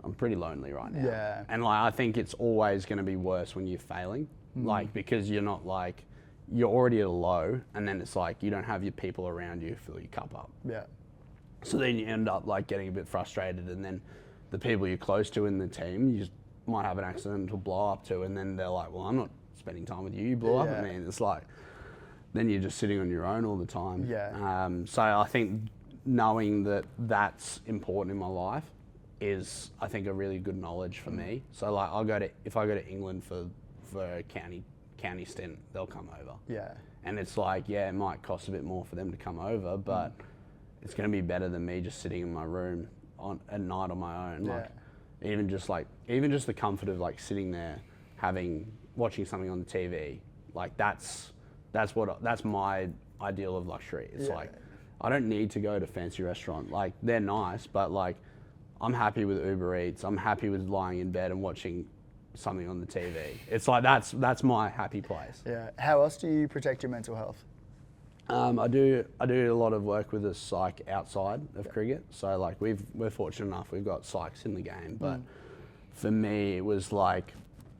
I'm pretty lonely right now. Yeah. And like, I think it's always going to be worse when you're failing, like, because you're not like, you're already at a low, and then it's like, you don't have your people around you to fill your cup up. Yeah. So then you end up like getting a bit frustrated, and then the people you're close to in the team, you just might have an accidental blow up to, and then they're like, well, I'm not spending time with you, you blew up at me. And it's like, then you're just sitting on your own all the time. Yeah. So I think knowing that that's important in my life is, I think, a really good knowledge for me. So like, if I go to England for a county stint, they'll come over. Yeah. And it's like, yeah, it might cost a bit more for them to come over, but it's going to be better than me just sitting in my room at night on my own. Yeah. Like, even just the comfort of like sitting there, watching something on the TV, like that's my ideal of luxury. It's like, I don't need to go to fancy restaurant. Like, they're nice, but like, I'm happy with Uber Eats. I'm happy with lying in bed and watching something on the TV. It's like, that's my happy place. Yeah. How else do you protect your mental health? I do a lot of work with the psych outside of cricket. So like, we're fortunate enough, we've got psychs in the game, but for me, it was like,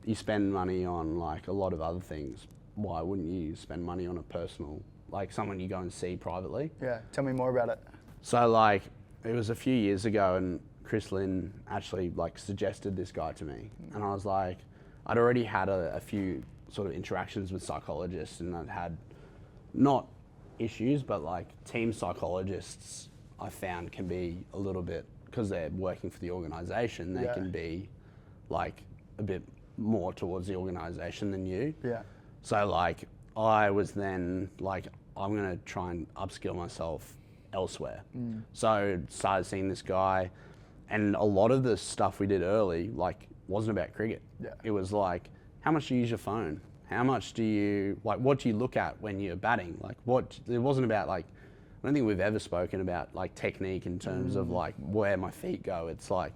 you spend money on like a lot of other things. Why wouldn't you spend money on a personal, like someone you go and see privately? Yeah. Tell me more about it. So like, it was a few years ago, and Chris Lynn actually like suggested this guy to me, and I was like, I'd already had a few sort of interactions with psychologists, and I'd had not issues, but like team psychologists I found can be a little bit, because they're working for the organisation, they can be like a bit more towards the organisation than you. Yeah. So like, I was then like, I'm going to try and upskill myself elsewhere. So started seeing this guy, and a lot of the stuff we did early like wasn't about cricket. Yeah. It was like, how much do you use your phone? How much do you, like, what do you look at when you're batting? Like, it wasn't about like, I don't think we've ever spoken about like technique in terms of like where my feet go. It's like,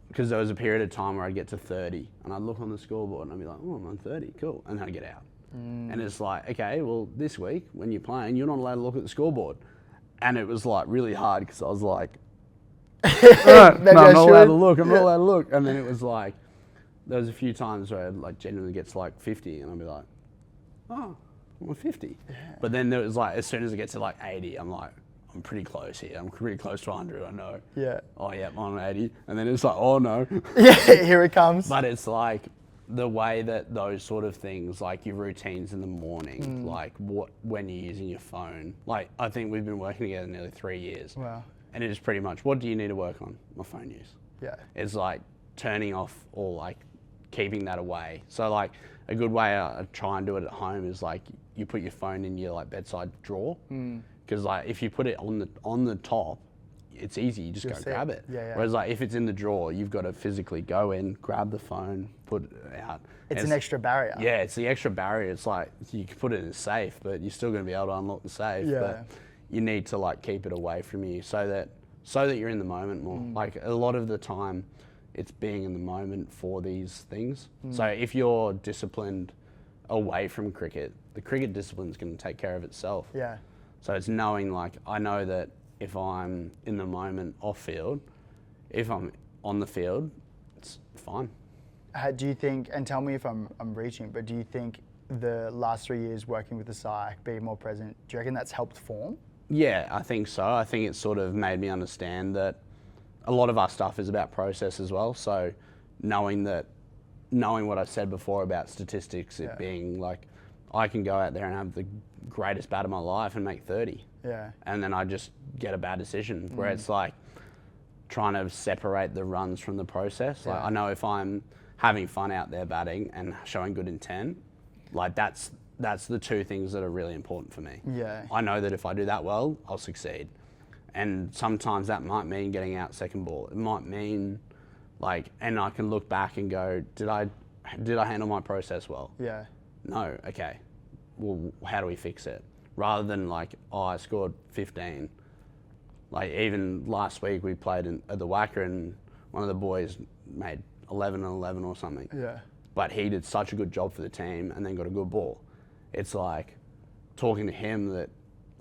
because there was a period of time where I'd get to 30 and I'd look on the scoreboard and I'd be like, oh, I'm on 30, cool. And then I'd get out. And it's like, okay, well, this week when you're playing, you're not allowed to look at the scoreboard. And it was like really hard, because I was like, no, I'm not allowed to look, I'm not allowed to look. And then it was like, there was a few times where I'd like genuinely get to like 50 and I'd be like, oh, I'm on 50. Yeah. But then there was like, as soon as it gets to like 80, I'm like, I'm pretty close here. I'm pretty close to 100, I know. Yeah. Oh yeah, I'm on 80. And then it's like, oh no. Yeah, here it comes. But it's like the way that those sort of things, like your routines in the morning, like when you're using your phone. Like, I think we've been working together nearly 3 years. Wow. And it is pretty much, what do you need to work on? My phone use. Yeah. It's like turning off or like keeping that away. So like a good way I try and do it at home is like you put your phone in your like bedside drawer. Because like if you put it on the top, it's easy, you just go grab it. Yeah. Whereas like if it's in the drawer, you've got to physically go in, grab the phone, put it out. It's an extra barrier. Yeah, it's the extra barrier. It's like you can put it in a safe, but you're still going to be able to unlock the safe. Yeah. But you need to like keep it away from you so that you're in the moment more. Like a lot of the time, it's being in the moment for these things. So if you're disciplined away from cricket, the cricket discipline is going to take care of itself. Yeah. So it's knowing, like, I know that if I'm in the moment off field, if I'm on the field, it's fine. Do you think, and tell me if I'm reaching, but do you think the last 3 years working with the psych, being more present, do you reckon that's helped form? Yeah, I think so. I think it's sort of made me understand that a lot of our stuff is about process as well. So knowing what I said before about statistics, it being like, I can go out there and have the greatest bat of my life and make 30. Yeah. And then I just get a bad decision, where it's like trying to separate the runs from the process. Like I know if I'm having fun out there batting and showing good intent, like that's the two things that are really important for me. Yeah. I know that if I do that well, I'll succeed. And sometimes that might mean getting out second ball. It might mean like, and I can look back and go, did I handle my process well? Yeah. No, okay. Well, how do we fix it? Rather than like, oh, I scored 15. Like even last week we played at the Wacker and one of the boys made 11 and 11 or something. Yeah. But he did such a good job for the team and then got a good ball. It's like talking to him that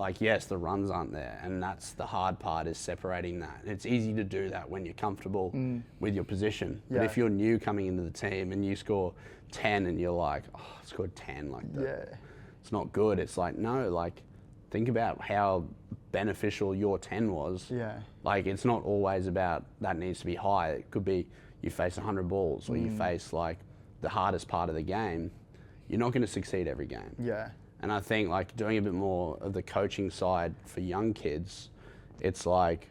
like, yes, the runs aren't there, and that's the hard part, is separating that. It's easy to do that when you're comfortable with your position. But if you're new coming into the team and you score 10 and you're like, oh, I scored 10, like it's not good. It's like, no, like, think about how beneficial your 10 was. Yeah. Like, it's not always about that needs to be high. It could be you face 100 balls or you face like the hardest part of the game. You're not going to succeed every game. Yeah. And I think like doing a bit more of the coaching side for young kids, it's like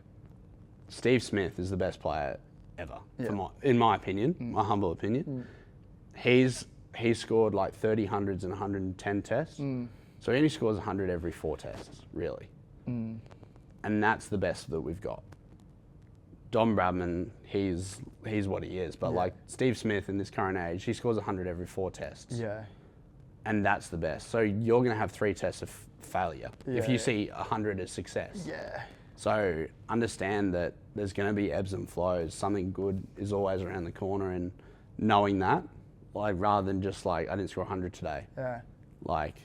Steve Smith is the best player ever, in my opinion, my humble opinion. He's scored like 30 hundreds and 110 tests. So he only scores 100 every 4 tests, really. And that's the best that we've got. Don Bradman, he's what he is. But like Steve Smith in this current age, he scores 100 every 4 tests. Yeah. And that's the best. So you're going to have 3 tests of failure if you see 100 as success. Yeah. So understand that there's going to be ebbs and flows. Something good is always around the corner, and knowing that, like, rather than just like, I didn't score 100 today. Yeah. Like,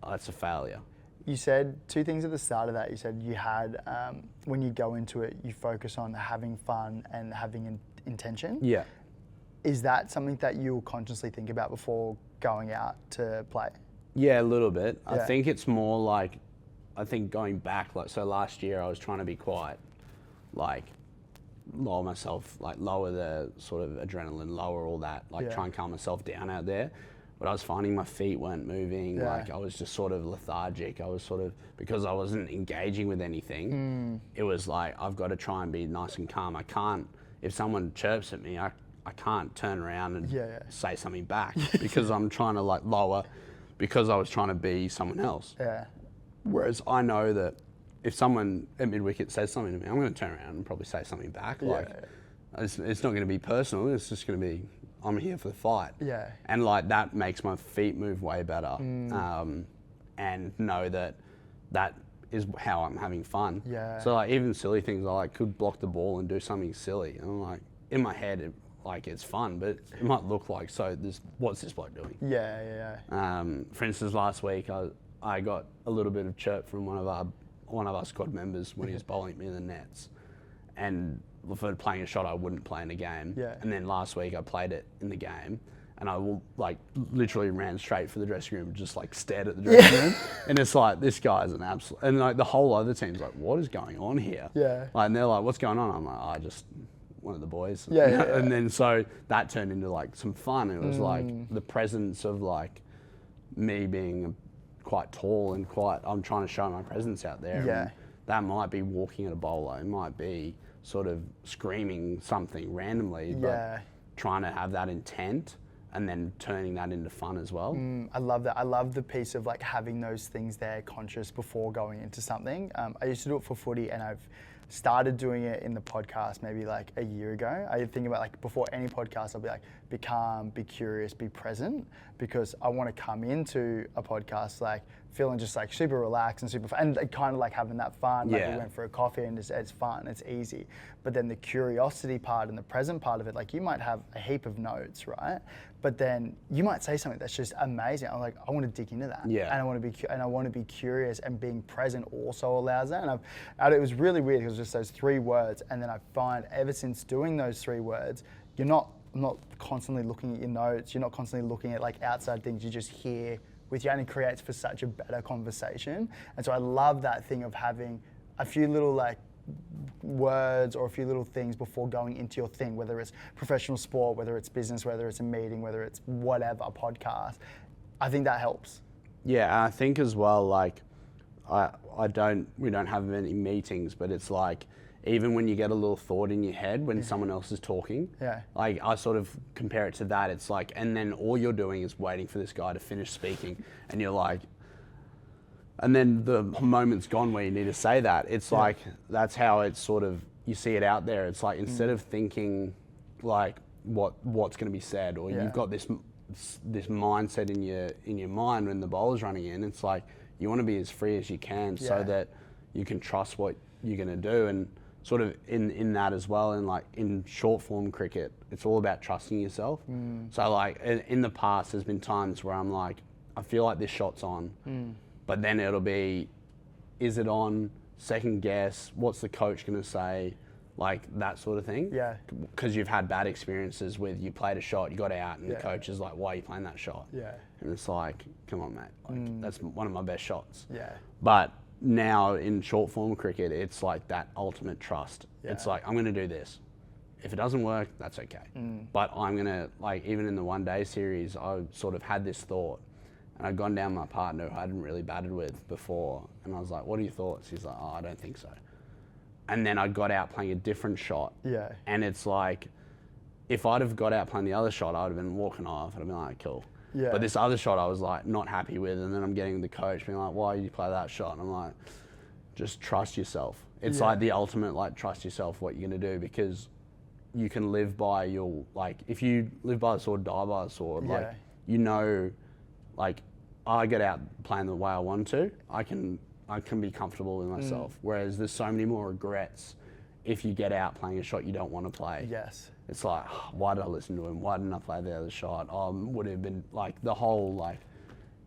that's a failure. You said 2 things at the start of that. You said you had, when you go into it, you focus on having fun and having intention. Yeah. Is that something that you'll consciously think about before going out to play? Yeah, a little bit. I think it's more like, I think going back, like, so last year I was trying to be quiet, like lower myself, like lower the sort of adrenaline, lower all that, like try and calm myself down out there. But I was finding my feet weren't moving, like I was just sort of lethargic. I was sort of, because I wasn't engaging with anything, it was like, I've got to try and be nice and calm. I can't, if someone chirps at me, I can't turn around and say something back because I'm trying to like lower, because I was trying to be someone else. Yeah. Whereas I know that if someone at mid-wicket says something to me, I'm going to turn around and probably say something back. Like, it's not going to be personal. It's just going to be, I'm here for the fight. Yeah. And like that makes my feet move way better. And know that that is how I'm having fun. Yeah. So like even silly things, I like could block the ball and do something silly. And I'm like, in my head, like it's fun, but it might look like, so what's this bloke doing? Yeah. For instance, last week I got a little bit of chirp from one of our squad members when he was bowling me in the nets, and for playing a shot I wouldn't play in the game. Yeah. And then last week I played it in the game, and I like literally ran straight for the dressing room, just like stared at the dressing room, and it's like, this guy's an absolute, and like the whole other team's like, what is going on here? Yeah. Like, and they're like, what's going on? I'm like, I just one of the boys. And then so that turned into like some fun. It was like the presence of like me being quite tall and I'm trying to show my presence out there. Yeah. And that might be walking at a bowler. It might be sort of screaming something randomly, but trying to have that intent and then turning that into fun as well. I love that. I love the piece of like having those things there conscious before going into something. I used to do it for footy, and I've started doing it in the podcast maybe like a year ago. I think about like before any podcast, I'll be like, be calm, be curious, be present, because I want to come into a podcast like feeling just like super relaxed and super fun, and kind of like having that fun. Like we went for a coffee and it's fun, it's easy. But then the curiosity part and the present part of it, like you might have a heap of notes, right? But then you might say something that's just amazing. I'm like, I want to dig into that. Yeah. And I want to be curious, and being present also allows that. And it was really weird because it was just those 3 words. And then I find ever since doing those 3 words, you're not constantly looking at your notes. You're not constantly looking at like outside things. You're just here with you, and it creates for such a better conversation. And so I love that thing of having a few little like words or a few little things before going into your thing, whether it's professional sport, whether it's business, whether it's a meeting, whether it's whatever, a podcast. I think that helps. Yeah, and I think as well, like we don't have many meetings, but it's like, even when you get a little thought in your head when someone else is talking, like I sort of compare it to that. It's like, and then all you're doing is waiting for this guy to finish speaking, and you're like, and then the moment's gone where you need to say that. It's like, that's how it's sort of, you see it out there. It's like, instead of thinking like what's going to be said, or you've got this mindset in your mind when the bowler's running in, it's like, you want to be as free as you can so that you can trust what you're going to do. And sort of in that as well, and like in short form cricket, it's all about trusting yourself. So like in the past, there's been times where I'm like, I feel like this shot's on, but then it'll be is it on, second guess, what's the coach going to say, like that sort of thing. Yeah. Because you've had bad experiences with you played a shot, you got out, and the coach is like, why are you playing that shot? Yeah. And it's like, come on, mate. Like, that's one of my best shots. Yeah. But now in short form cricket, it's like that ultimate trust. Yeah. It's like, I'm going to do this. If it doesn't work, that's okay. But I'm going to, like, even in the one day series, I sort of had this thought. And I'd gone down my partner who I hadn't really batted with before. And I was like, what are your thoughts? He's like, oh, I don't think so. And then I got out playing a different shot. Yeah. And it's like, if I'd have got out playing the other shot, I would have been walking off. I'd have been like, cool. Yeah. But this other shot I was like not happy with. And then I'm getting the coach being like, why did you play that shot? And I'm like, just trust yourself. It's like the ultimate, like, trust yourself what you're going to do, because you can live by your, like, if you live by the sword, die by the sword. Like, you know, like, I get out playing the way I want to, I can be comfortable with myself. Whereas there's so many more regrets if you get out playing a shot you don't want to play. Yes. It's like, why did I listen to him? Why didn't I play the other shot? Would have been like the whole, like,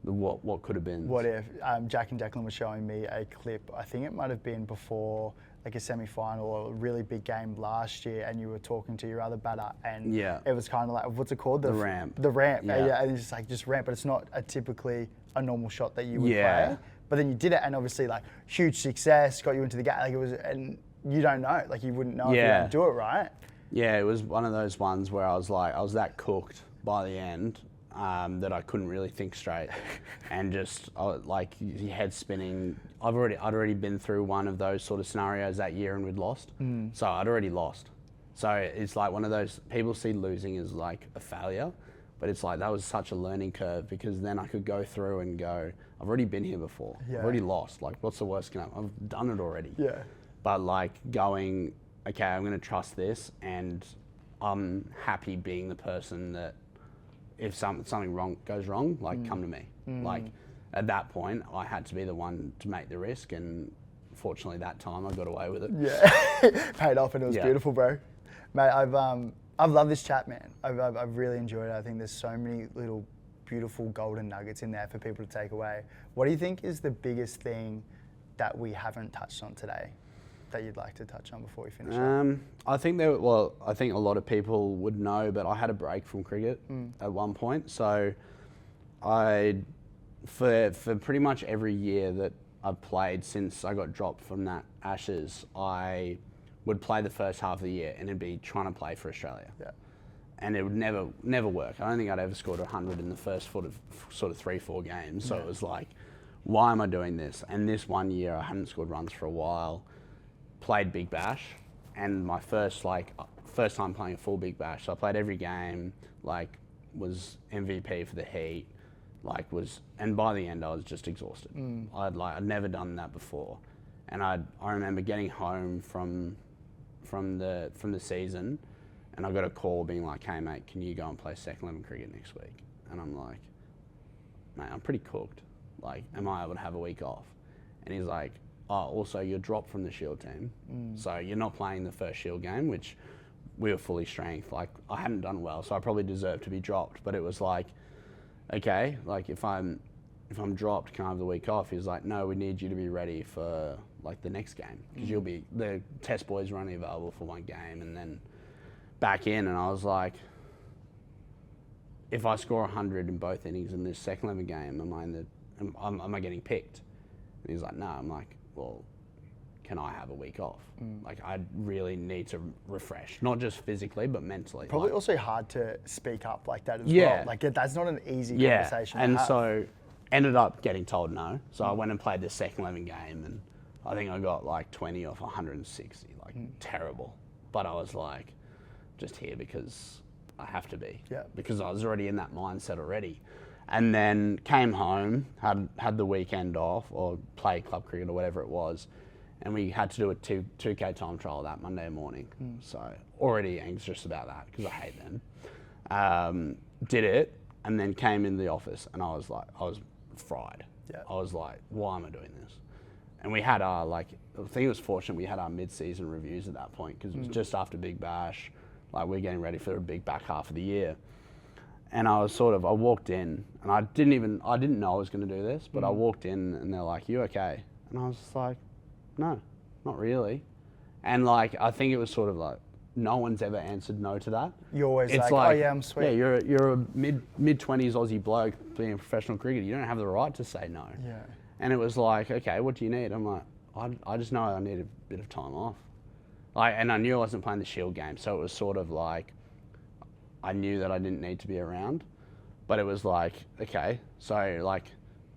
what could have been. What if Jack and Declan were showing me a clip, I think it might have been before like a semi-final or a really big game last year, and you were talking to your other batter, and it was kind of like, what's it called? The ramp. The ramp, yeah. And it's just ramp, but it's not typically a normal shot that you would play. But then you did it, and obviously, like, huge success, got you into the game. Like, it was, and you don't know, like, you wouldn't know if you didn't do it right. Yeah, it was one of those ones where I was like, I was that cooked by the end that I couldn't really think straight, and just like your head spinning. I'd already been through one of those sort of scenarios that year, and we'd lost. So I'd already lost. So it's like one of those, people see losing as like a failure, but it's like that was such a learning curve, because then I could go through and go, I've already been here before. I've already lost. Like, what's the worst can happen? I've done it already. Yeah. But like going, okay, I'm going to trust this, and I'm happy being the person that if something wrong goes wrong, like, come to me. Like, at that point, I had to be the one to make the risk, and fortunately that time I got away with it. Yeah, paid off, and it was beautiful, bro. Mate, I've loved this chat, man. I've really enjoyed it. I think there's so many little beautiful golden nuggets in there for people to take away. What do you think is the biggest thing that we haven't touched on today that you'd like to touch on before we finish up? I think I think a lot of people would know, but I had a break from cricket at one point. So for pretty much every year that I've played since I got dropped from that Ashes, I would play the first half of the year, and it'd be trying to play for Australia. Yeah. And it would never work. I don't think I'd ever scored 100 in the first sort of 3-4 games. So it was like, why am I doing this? And this one year I hadn't scored runs for a while. Played Big Bash, and my first time playing a full Big Bash. So I played every game, like, was MVP for the heat, like, and by the end I was just exhausted. I'd never done that before, and I remember getting home from the season, and I got a call being like, hey mate, can you go and play second 11 cricket next week? And I'm like, mate, I'm pretty cooked. Like, am I able to have a week off? And he's like, oh, also you're dropped from the Shield team, so you're not playing the first Shield game, which we were fully strength. Like, I hadn't done well, so I probably deserved to be dropped. But it was like, okay, like, if I'm dropped, can I have the week off? He's like, no, we need you to be ready for, like, the next game, because the test boys are only available for one game, and then back in. And I was like, if I score 100 in both innings in this second 11 game, am I getting picked? And he's like, no. I'm like, well, can I have a week off? Like, I really need to refresh, not just physically, but mentally. Probably like, also hard to speak up like that as well. Like, that's not an easy conversation to have. So ended up getting told no. So I went and played the second 11 game, and I think I got like 20 off 160, like terrible. But I was like, just here because I have to be. Yeah. Because I was already in that mindset already. And then came home, had the weekend off, or played club cricket or whatever it was, and we had to do a 2K time trial that Monday morning. So already anxious about that, because I hate them. Did it, and then came in the office, and I was fried. Yeah. I was like, why am I doing this? And we had our, like, I think it was fortunate we had our mid-season reviews at that point, because it was just after Big Bash. Like, we're getting ready for a big back half of the year. And I walked in, and I didn't know I was going to do this, but I walked in, and they're like, you okay? And I was just like, no, not really. And like, I think it was sort of like, no one's ever answered no to that. You're always like, oh yeah, I'm sweet. Yeah, you're a mid-20s Aussie bloke being a professional cricketer. You don't have the right to say no. Yeah. And it was like, okay, what do you need? I'm like, I just know I need a bit of time off. Like, and I knew I wasn't playing the Shield game, so it was sort of like, I knew that I didn't need to be around. But it was like, okay, so like,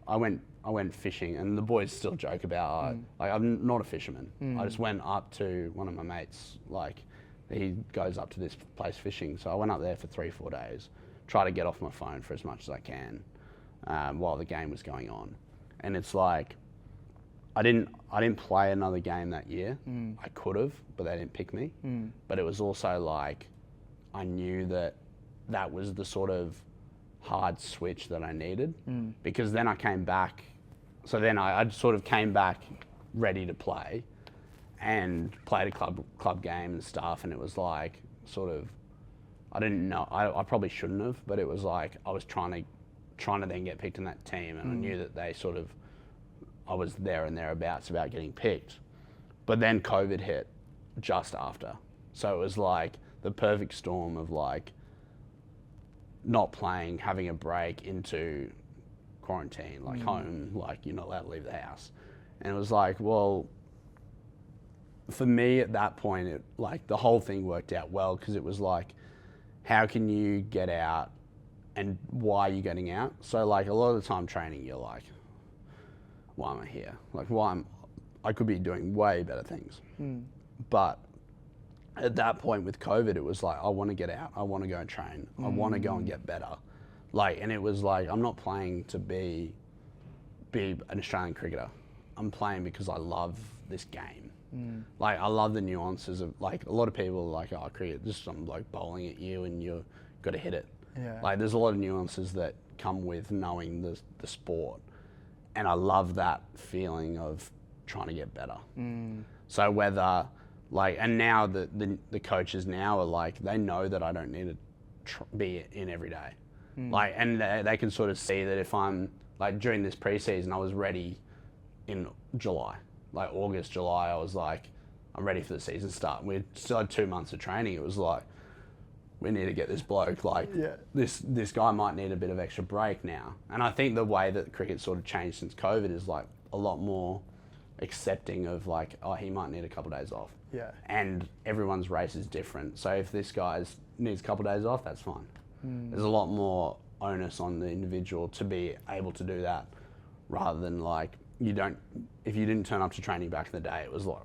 I went fishing, and the boys still joke about, like, I'm not a fisherman. I just went up to one of my mates, like, he goes up to this place fishing. So I went up there for 3-4 days, try to get off my phone for as much as I can while the game was going on. And it's like, I didn't play another game that year. I could have, but they didn't pick me. But it was also like, I knew that was the sort of hard switch that I needed, because then I came back. So then I sort of came back ready to play and played a club game and stuff. And it was like, sort of, I didn't know, I probably shouldn't have, but it was like, I was trying to then get picked in that team. And I knew that I was there and thereabouts about getting picked. But then COVID hit just after. So it was like the perfect storm of like, not playing, having a break, into quarantine, like home, like you're not allowed to leave the house. And it was like, well, for me at that point, it like the whole thing worked out well, because it was like, how can you get out and why are you getting out? So like a lot of the time training, you're like, why am I here? Like I could be doing way better things. But at that point with COVID, it was like, I want to get out. I want to go and train. I want to go and get better. Like, and it was like, I'm not playing to be an Australian cricketer. I'm playing because I love this game. Like, I love the nuances of, like, a lot of people are like, oh, cricket, just some bloke bowling at you and you've got to hit it. Yeah. Like, there's a lot of nuances that come with knowing the sport. And I love that feeling of trying to get better. So whether, like, and now the coaches now are like, they know that I don't need to be in every day. Like, and they can sort of see that if I'm, like, during this preseason, I was ready in July. Like, August, July, I was like, I'm ready for the season start. We still had 2 months of training. It was like, we need to get this bloke, like, this guy might need a bit of extra break now. And I think the way that cricket sort of changed since COVID is, like, a lot more accepting of, like, oh, he might need a couple of days off. Yeah. And everyone's race is different. So if this guy needs a couple of days off, that's fine. There's a lot more onus on the individual to be able to do that, rather than like, if you didn't turn up to training back in the day, it was like,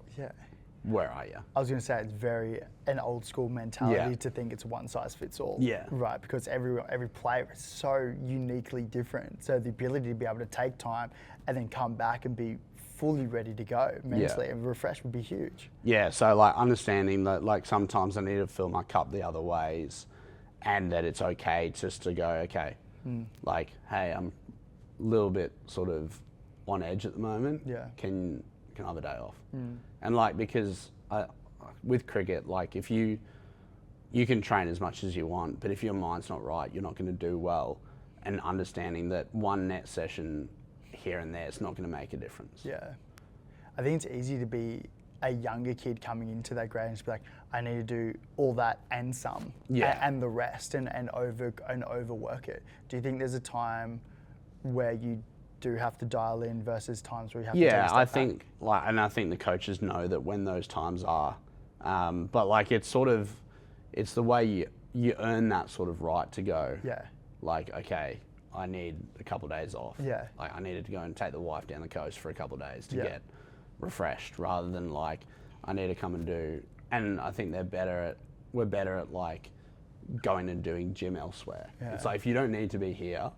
where are you? I was going to say, it's very an old school mentality to think it's one size fits all. Yeah. Right, because every player is so uniquely different. So the ability to be able to take time and then come back and be fully ready to go mentally and refreshed would be huge. Yeah, so like understanding that, like, sometimes I need to fill my cup the other ways, and that it's okay just to go, okay, like, hey, I'm a little bit sort of on edge at the moment. Yeah. Can I have a day off? And like, because with cricket, like, if you can train as much as you want, but if your mind's not right, you're not going to do well. And understanding that one net session here and there, it's not going to make a difference. Yeah. I think it's easy to be a younger kid coming into that grade and just be like, I need to do all that and some, and the rest, and overwork it. Do you think there's a time where you do have to dial in versus times where you have to take a step I back? think, like, and I think the coaches know that when those times are, but like, it's sort of, it's the way you earn that sort of right to go. Yeah. Like, okay, I need a couple of days off. Yeah. Like, I needed to go and take the wife down the coast for a couple of days to get refreshed, rather than like, I need to come and do. And I think we're better at like going and doing gym elsewhere. Yeah. It's like, if you don't need to be here,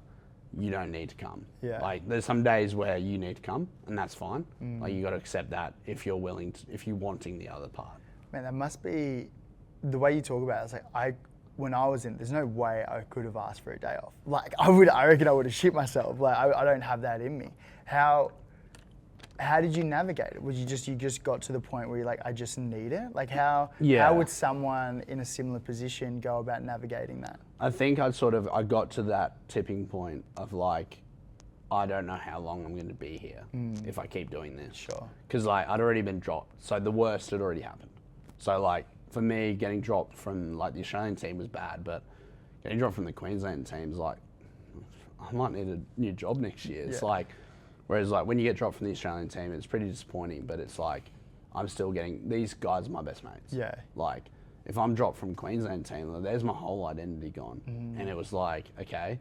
you don't need to come. Yeah. Like, there's some days where you need to come, and that's fine. Like, you got to accept that if you're willing to, if you're wanting the other part. Man, that must be the way you talk about it. It's like, when I was in, there's no way I could have asked for a day off. Like, I reckon I would have shit myself. Like, I don't have that in me. How did you navigate it? Was you just got to the point where you're like, I just need it? Like, how would someone in a similar position go about navigating that? I think I got to that tipping point of like, I don't know how long I'm going to be here if I keep doing this. Sure. Because like I'd already been dropped, so the worst had already happened. So like for me, getting dropped from like the Australian team was bad, but getting dropped from the Queensland team's like, I might need a new job next year. It's like, whereas like when you get dropped from the Australian team, it's pretty disappointing, but it's like, I'm still getting, these guys are my best mates. Yeah. Like if I'm dropped from Queensland team, there's my whole identity gone. And it was like, okay,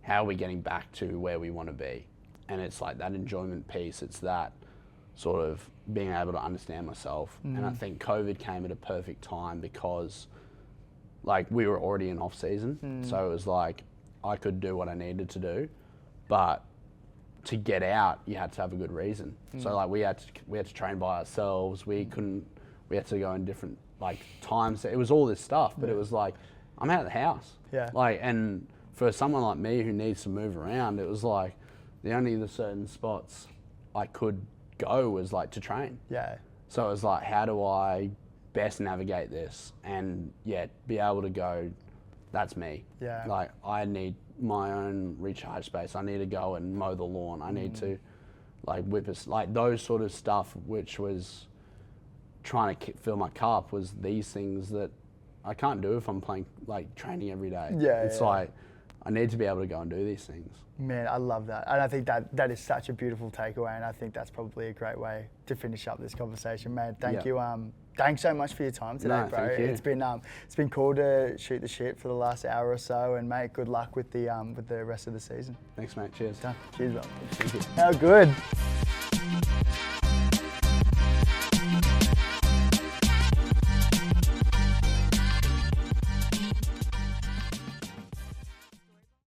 how are we getting back to where we want to be? And it's like that enjoyment piece. It's that sort of being able to understand myself. And I think COVID came at a perfect time because like we were already in off season. So it was like, I could do what I needed to do, but to get out, you had to have a good reason. So like we had to train by ourselves. We had to go in different like times. It was all this stuff, but it was like, I'm out of the house. Yeah. Like, and for someone like me who needs to move around, it was like the certain spots I could go was like to train. Yeah. So it was like, how do I best navigate this and yet be able to go, that's me. Yeah. Like I need my own recharge space. I need to go and mow the lawn. I need to like like those sort of stuff, which was trying to fill my cup, was these things that I can't do if I'm playing, like training every day. Yeah. It's like, I need to be able to go and do these things. Man, I love that. And I think that is such a beautiful takeaway, and I think that's probably a great way to finish up this conversation, man. Thank you. Thanks so much for your time today, bro. Thank you. It's been cool to shoot the shit for the last hour or so, and mate, good luck with the rest of the season. Thanks, mate. Cheers. Done. Cheers, bro. How good.